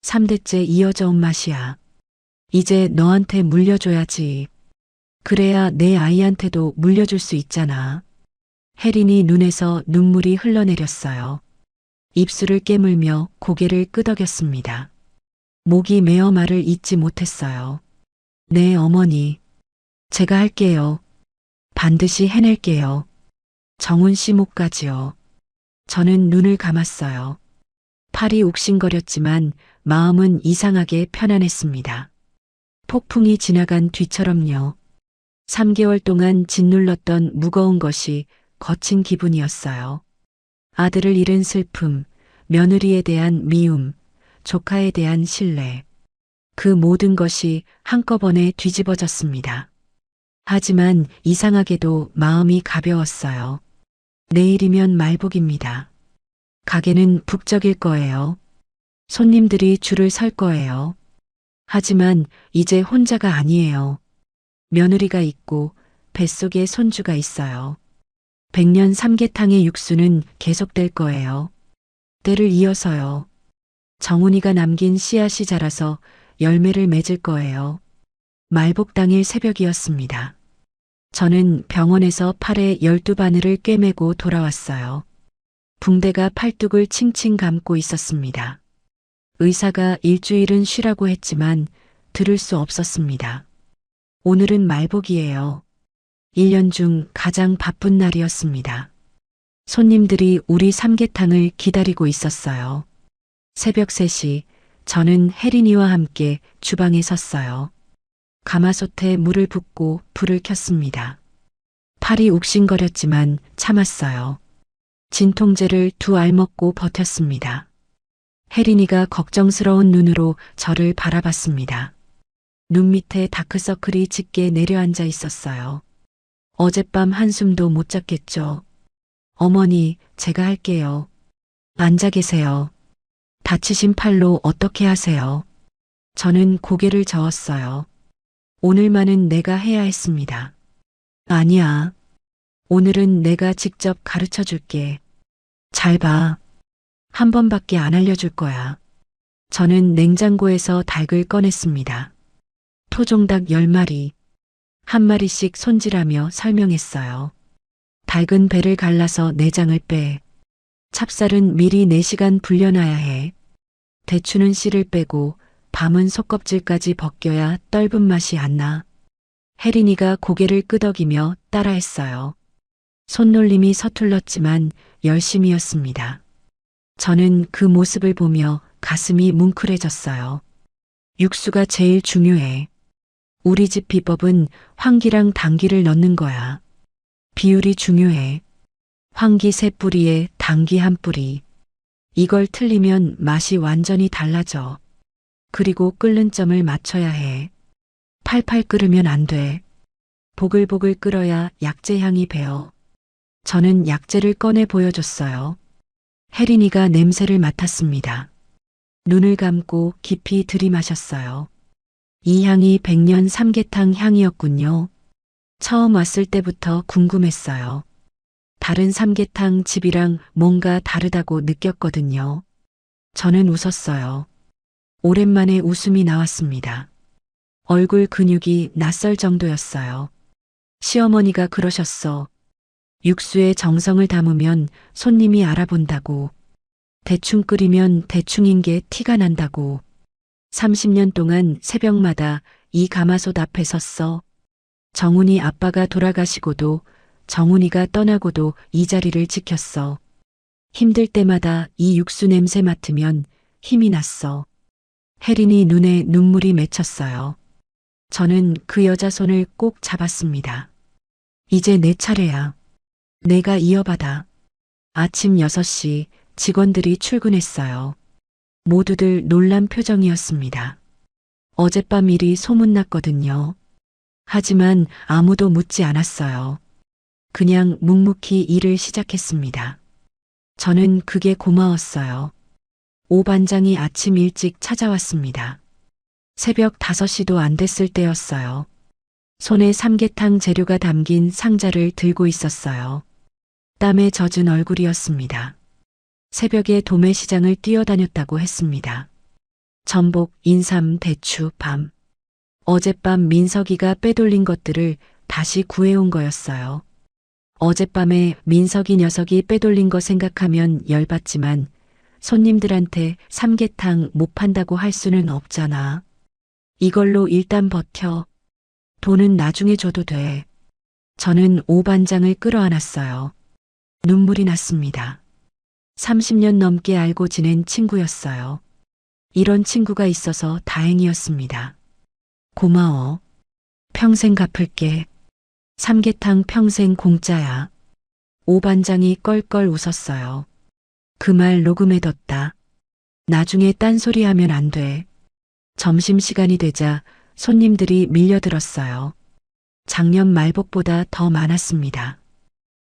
3대째 이어져 온 맛이야. 이제 너한테 물려줘야지. 그래야 내 아이한테도 물려줄 수 있잖아. 혜린이 눈에서 눈물이 흘러내렸어요. 입술을 깨물며 고개를 끄덕였습니다. 목이 메어 말을 잇지 못했어요. 네, 어머니. 제가 할게요. 반드시 해낼게요. 정훈 씨 목까지요. 저는 눈을 감았어요. 팔이 욱신거렸지만 마음은 이상하게 편안했습니다. 폭풍이 지나간 뒤처럼요. 3개월 동안 짓눌렀던 무거운 것이 거친 기분이었어요. 아들을 잃은 슬픔, 며느리에 대한 미움, 조카에 대한 신뢰. 그 모든 것이 한꺼번에 뒤집어졌습니다. 하지만 이상하게도 마음이 가벼웠어요. 내일이면 말복입니다. 가게는 북적일 거예요. 손님들이 줄을 설 거예요. 하지만 이제 혼자가 아니에요. 며느리가 있고 뱃속에 손주가 있어요. 100년 삼계탕의 육수는 계속될 거예요. 때를 이어서요. 정훈이가 남긴 씨앗이 자라서 열매를 맺을 거예요. 말복 당일 새벽이었습니다. 저는 병원에서 팔에 12바늘을 꿰매고 돌아왔어요. 붕대가 팔뚝을 칭칭 감고 있었습니다. 의사가 일주일은 쉬라고 했지만 들을 수 없었습니다. 오늘은 말복이에요. 1년 중 가장 바쁜 날이었습니다. 손님들이 우리 삼계탕을 기다리고 있었어요. 새벽 3시 저는 혜린이와 함께 주방에 섰어요. 가마솥에 물을 붓고 불을 켰습니다. 팔이 욱신거렸지만 참았어요. 진통제를 2알 먹고 버텼습니다. 혜린이가 걱정스러운 눈으로 저를 바라봤습니다. 눈 밑에 다크서클이 짙게 내려앉아 있었어요. 어젯밤 한숨도 못 잤겠죠. 어머니, 제가 할게요. 앉아 계세요. 다치신 팔로 어떻게 하세요? 저는 고개를 저었어요. 오늘만은 내가 해야 했습니다. 아니야. 오늘은 내가 직접 가르쳐 줄게. 잘 봐. 한 번밖에 안 알려줄 거야. 저는 냉장고에서 닭을 꺼냈습니다. 토종닭 10마리. 한 마리씩 손질하며 설명했어요. 닭은 배를 갈라서 내장을 빼. 찹쌀은 미리 4시간 불려놔야 해. 대추는 씨를 빼고 밤은 속껍질까지 벗겨야 떫은 맛이 안 나. 혜린이가 고개를 끄덕이며 따라했어요. 손놀림이 서툴렀지만 열심이었습니다. 저는 그 모습을 보며 가슴이 뭉클해졌어요. 육수가 제일 중요해. 우리 집 비법은 황기랑 당귀를 넣는 거야. 비율이 중요해. 황기 3뿌리에 당귀 1뿌리. 이걸 틀리면 맛이 완전히 달라져. 그리고 끓는 점을 맞춰야 해. 팔팔 끓으면 안 돼. 보글보글 끓어야 약재 향이 배어. 저는 약재를 꺼내 보여줬어요. 혜린이가 냄새를 맡았습니다. 눈을 감고 깊이 들이마셨어요. 이 향이 100년 삼계탕 향이었군요. 처음 왔을 때부터 궁금했어요. 다른 삼계탕 집이랑 뭔가 다르다고 느꼈거든요. 저는 웃었어요. 오랜만에 웃음이 나왔습니다. 얼굴 근육이 낯설 정도였어요. 시어머니가 그러셨어. 육수에 정성을 담으면 손님이 알아본다고. 대충 끓이면 대충인 게 티가 난다고. 30년 동안 새벽마다 이 가마솥 앞에 섰어. 정훈이 아빠가 돌아가시고도 정훈이가 떠나고도 이 자리를 지켰어. 힘들 때마다 이 육수 냄새 맡으면 힘이 났어. 혜린이 눈에 눈물이 맺혔어요. 저는 그 여자 손을 꼭 잡았습니다. 이제 내 차례야. 내가 이어받아. 아침 6시 직원들이 출근했어요. 모두들 놀란 표정이었습니다. 어젯밤 일이 소문났거든요. 하지만 아무도 묻지 않았어요. 그냥 묵묵히 일을 시작했습니다. 저는 그게 고마웠어요. 오 반장이 아침 일찍 찾아왔습니다. 새벽 5시도 안 됐을 때였어요. 손에 삼계탕 재료가 담긴 상자를 들고 있었어요. 땀에 젖은 얼굴이었습니다. 새벽에 도매시장을 뛰어다녔다고 했습니다. 전복, 인삼, 대추, 밤. 어젯밤 민석이가 빼돌린 것들을 다시 구해온 거였어요. 어젯밤에 민석이 녀석이 빼돌린 거 생각하면 열받지만 손님들한테 삼계탕 못 판다고 할 수는 없잖아. 이걸로 일단 버텨. 돈은 나중에 줘도 돼. 저는 오 반장을 끌어안았어요. 눈물이 났습니다. 30년 넘게 알고 지낸 친구였어요. 이런 친구가 있어서 다행이었습니다. 고마워. 평생 갚을게. 삼계탕 평생 공짜야. 오 반장이 껄껄 웃었어요. 그 말 녹음해뒀다. 나중에 딴소리 하면 안 돼. 점심시간이 되자 손님들이 밀려들었어요. 작년 말복보다 더 많았습니다.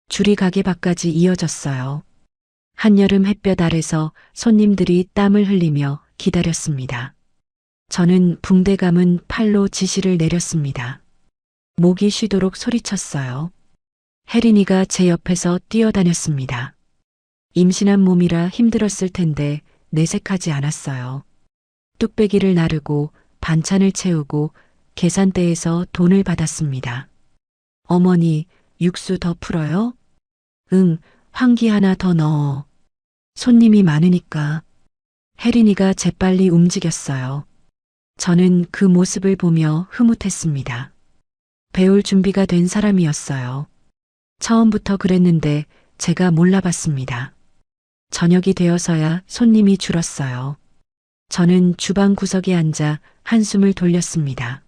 줄이 가게 밖까지 이어졌어요. 한여름 햇볕 아래서 손님들이 땀을 흘리며 기다렸습니다. 저는 붕대 감은 팔로 지시를 내렸습니다. 목이 쉬도록 소리쳤어요. 혜린이가 제 옆에서 뛰어다녔습니다. 임신한 몸이라 힘들었을 텐데 내색하지 않았어요. 뚝배기를 나르고 반찬을 채우고 계산대에서 돈을 받았습니다. 어머니, 육수 더 풀어요? 응, 환기 하나 더 넣어. 손님이 많으니까. 혜린이가 재빨리 움직였어요. 저는 그 모습을 보며 흐뭇했습니다. 배울 준비가 된 사람이었어요. 처음부터 그랬는데 제가 몰라봤습니다. 저녁이 되어서야 손님이 줄었어요. 저는 주방 구석에 앉아 한숨을 돌렸습니다.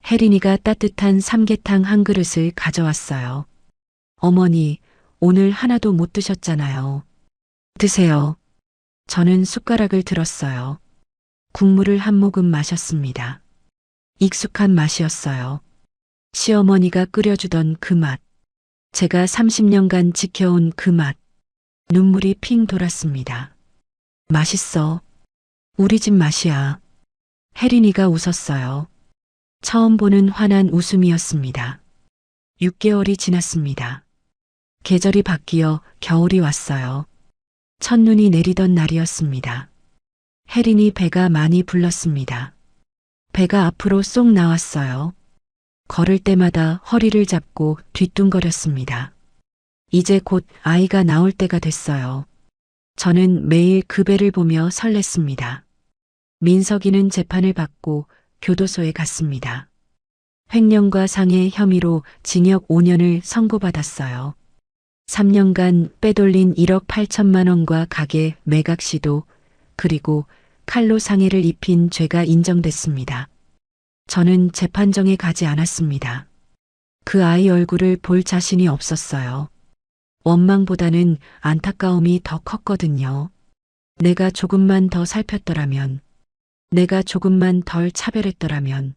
혜린이가 따뜻한 삼계탕 한 그릇을 가져왔어요. 어머니, 오늘 하나도 못 드셨잖아요. 드세요. 저는 숟가락을 들었어요. 국물을 한 모금 마셨습니다. 익숙한 맛이었어요. 시어머니가 끓여주던 그 맛. 제가 30년간 지켜온 그 맛. 눈물이 핑 돌았습니다. 맛있어. 우리 집 맛이야. 혜린이가 웃었어요. 처음 보는 환한 웃음이었습니다. 6개월이 지났습니다. 계절이 바뀌어 겨울이 왔어요. 첫눈이 내리던 날이었습니다. 혜린이 배가 많이 불렀습니다. 배가 앞으로 쏙 나왔어요. 걸을 때마다 허리를 잡고 뒤뚱거렸습니다. 이제 곧 아이가 나올 때가 됐어요. 저는 매일 그 배를 보며 설렜습니다. 민석이는 재판을 받고 교도소에 갔습니다. 횡령과 상해 혐의로 징역 5년을 선고받았어요. 3년간 빼돌린 1억 8천만 원과 가게 매각 시도 그리고 칼로 상해를 입힌 죄가 인정됐습니다. 저는 재판정에 가지 않았습니다. 그 아이 얼굴을 볼 자신이 없었어요. 원망보다는 안타까움이 더 컸거든요. 내가 조금만 더 살폈더라면, 내가 조금만 덜 차별했더라면,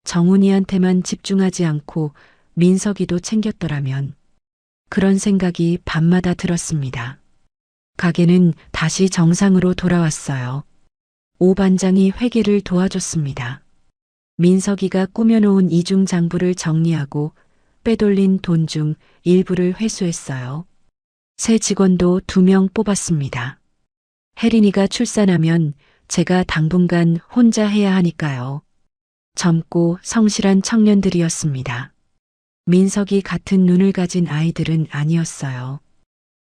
정훈이한테만 집중하지 않고 민석이도 챙겼더라면, 그런 생각이 밤마다 들었습니다. 가게는 다시 정상으로 돌아왔어요. 오 반장이 회계를 도와줬습니다. 민석이가 꾸며놓은 이중 장부를 정리하고 빼돌린 돈 중 일부를 회수했어요. 새 직원도 2명 뽑았습니다. 혜린이가 출산하면 제가 당분간 혼자 해야 하니까요. 젊고 성실한 청년들이었습니다. 민석이 같은 눈을 가진 아이들은 아니었어요.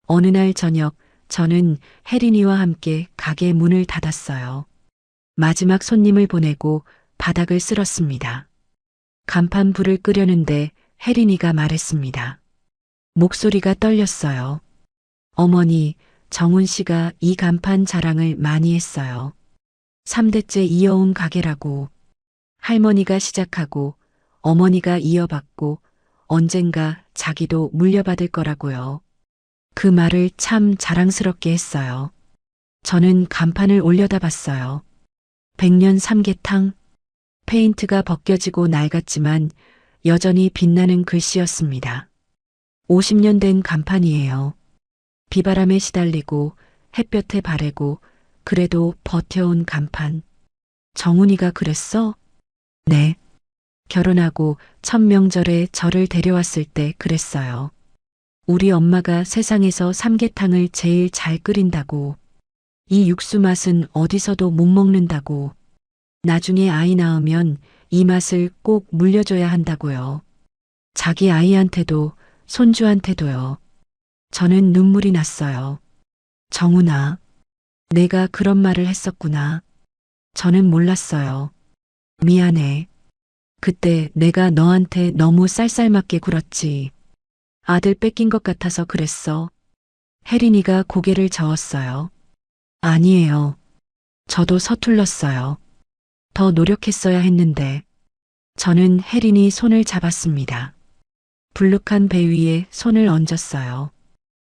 어느 날 저녁 저는 혜린이와 함께 가게 문을 닫았어요. 마지막 손님을 보내고 바닥을 쓸었습니다. 간판 불을 끄려는데 혜린이가 말했습니다. 목소리가 떨렸어요. 어머니, 정훈 씨가 이 간판 자랑을 많이 했어요. 3대째 이어온 가게라고. 할머니가 시작하고 어머니가 이어받고 언젠가 자기도 물려받을 거라고요. 그 말을 참 자랑스럽게 했어요. 저는 간판을 올려다봤어요. 100년 삼계탕. 페인트가 벗겨지고 낡았지만 여전히 빛나는 글씨였습니다. 50년 된 간판이에요. 비바람에 시달리고 햇볕에 바래고 그래도 버텨온 간판. 정훈이가 그랬어? 네. 결혼하고 첫 명절에 저를 데려왔을 때 그랬어요. 우리 엄마가 세상에서 삼계탕을 제일 잘 끓인다고. 이 육수 맛은 어디서도 못 먹는다고. 나중에 아이 낳으면 이 맛을 꼭 물려줘야 한다고요. 자기 아이한테도 손주한테도요. 저는 눈물이 났어요. 정훈아, 내가 그런 말을 했었구나. 저는 몰랐어요. 미안해. 그때 내가 너한테 너무 쌀쌀맞게 굴었지. 아들 뺏긴 것 같아서 그랬어. 혜린이가 고개를 저었어요. 아니에요. 저도 서툴렀어요. 더 노력했어야 했는데. 저는 혜린이 손을 잡았습니다. 불룩한 배 위에 손을 얹었어요.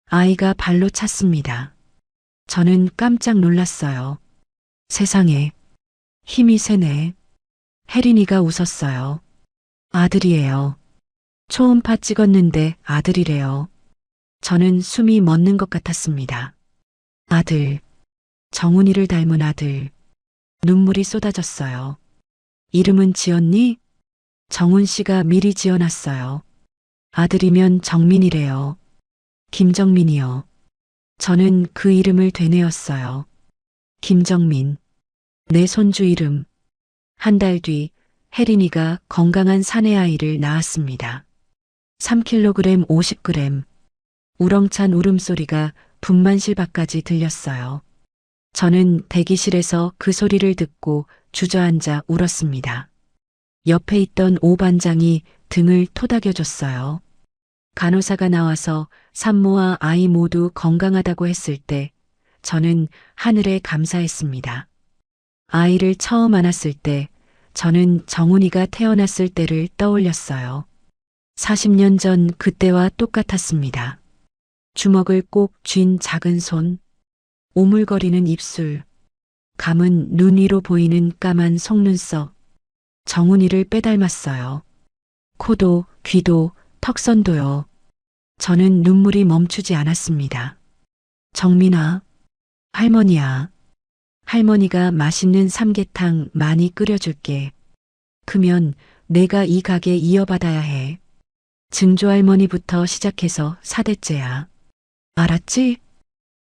아이가 발로 찼습니다. 저는 깜짝 놀랐어요. 세상에, 힘이 세네. 혜린이가 웃었어요. 아들이에요. 초음파 찍었는데 아들이래요. 저는 숨이 멎는 것 같았습니다. 아들, 정훈이를 닮은 아들. 눈물이 쏟아졌어요. 이름은 지었니? 정훈 씨가 미리 지어놨어요. 아들이면 정민이래요. 김정민이요. 저는 그 이름을 되뇌었어요. 김정민. 내 손주 이름. 한 달 뒤 혜린이가 건강한 사내 아이를 낳았습니다. 3kg 50g. 우렁찬 울음소리가 분만실 밖까지 들렸어요. 저는 대기실에서 그 소리를 듣고 주저앉아 울었습니다. 옆에 있던 오 반장이 등을 토닥여줬어요. 간호사가 나와서 산모와 아이 모두 건강하다고 했을 때 저는 하늘에 감사했습니다. 아이를 처음 안았을 때 저는 정훈이가 태어났을 때를 떠올렸어요. 40년 전 그때와 똑같았습니다. 주먹을 꼭 쥔 작은 손, 오물거리는 입술, 감은 눈 위로 보이는 까만 속눈썹, 정훈이를 빼닮았어요. 코도, 귀도, 턱선도요. 저는 눈물이 멈추지 않았습니다. 정민아, 할머니야. 할머니가 맛있는 삼계탕 많이 끓여줄게. 크면 내가 이 가게 이어받아야 해. 증조할머니부터 시작해서 4대째야. 알았지?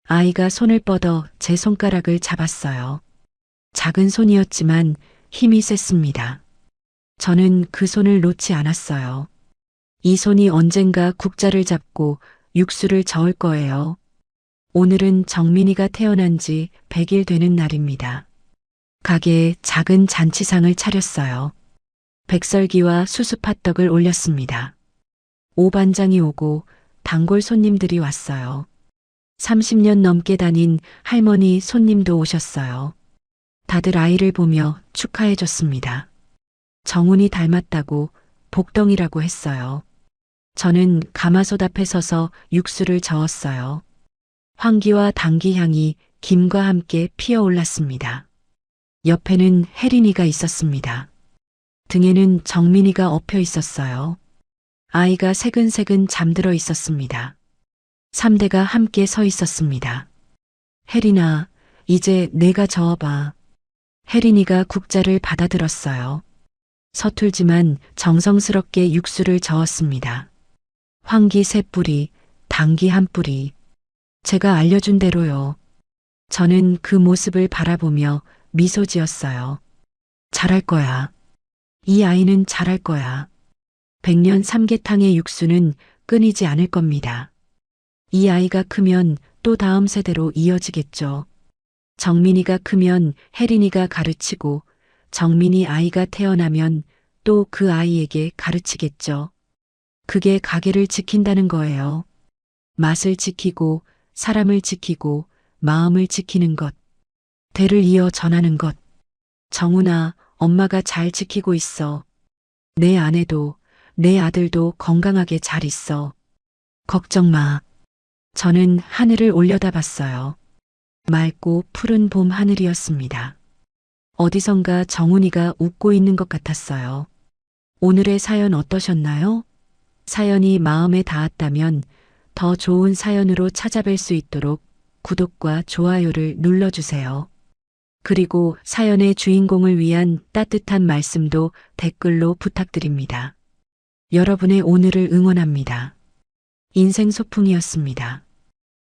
아이가 손을 뻗어 제 손가락을 잡았어요. 작은 손이었지만 힘이 셌습니다. 저는 그 손을 놓지 않았어요. 이 손이 언젠가 국자를 잡고 육수를 저을 거예요. 오늘은 정민이가 태어난 지 100일 되는 날입니다. 가게에 작은 잔치상을 차렸어요. 백설기와 수수팥떡을 올렸습니다. 오반장이 오고 단골 손님들이 왔어요. 30년 넘게 다닌 할머니 손님도 오셨어요. 다들 아이를 보며 축하해 줬습니다. 정훈이 닮았다고 복덩이라고 했어요. 저는 가마솥 앞에 서서 육수를 저었어요. 황기와 당기 향이 김과 함께 피어올랐습니다. 옆에는 혜린이가 있었습니다. 등에는 정민이가 엎여 있었어요. 아이가 새근새근 잠들어 있었습니다. 3대가 함께 서 있었습니다. 혜린아, 이제 내가 저어봐. 혜린이가 국자를 받아들었어요. 서툴지만 정성스럽게 육수를 저었습니다. 황기 3뿌리, 당기 1뿌리. 제가 알려준 대로요. 저는 그 모습을 바라보며 미소 지었어요. 잘할 거야. 이 아이는 잘할 거야. 100년 삼계탕의 육수는 끊이지 않을 겁니다. 이 아이가 크면 또 다음 세대로 이어지겠죠. 정민이가 크면 혜린이가 가르치고 정민이 아이가 태어나면 또 그 아이에게 가르치겠죠. 그게 가게를 지킨다는 거예요. 맛을 지키고 사람을 지키고 마음을 지키는 것. 대를 이어 전하는 것. 정훈아, 엄마가 잘 지키고 있어. 내 아내도 내 아들도 건강하게 잘 있어. 걱정 마. 저는 하늘을 올려다봤어요. 맑고 푸른 봄 하늘이었습니다. 어디선가 정훈이가 웃고 있는 것 같았어요. 오늘의 사연 어떠셨나요? 사연이 마음에 닿았다면 더 좋은 사연으로 찾아뵐 수 있도록 구독과 좋아요를 눌러주세요. 그리고 사연의 주인공을 위한 따뜻한 말씀도 댓글로 부탁드립니다. 여러분의 오늘을 응원합니다. 인생 소풍이었습니다.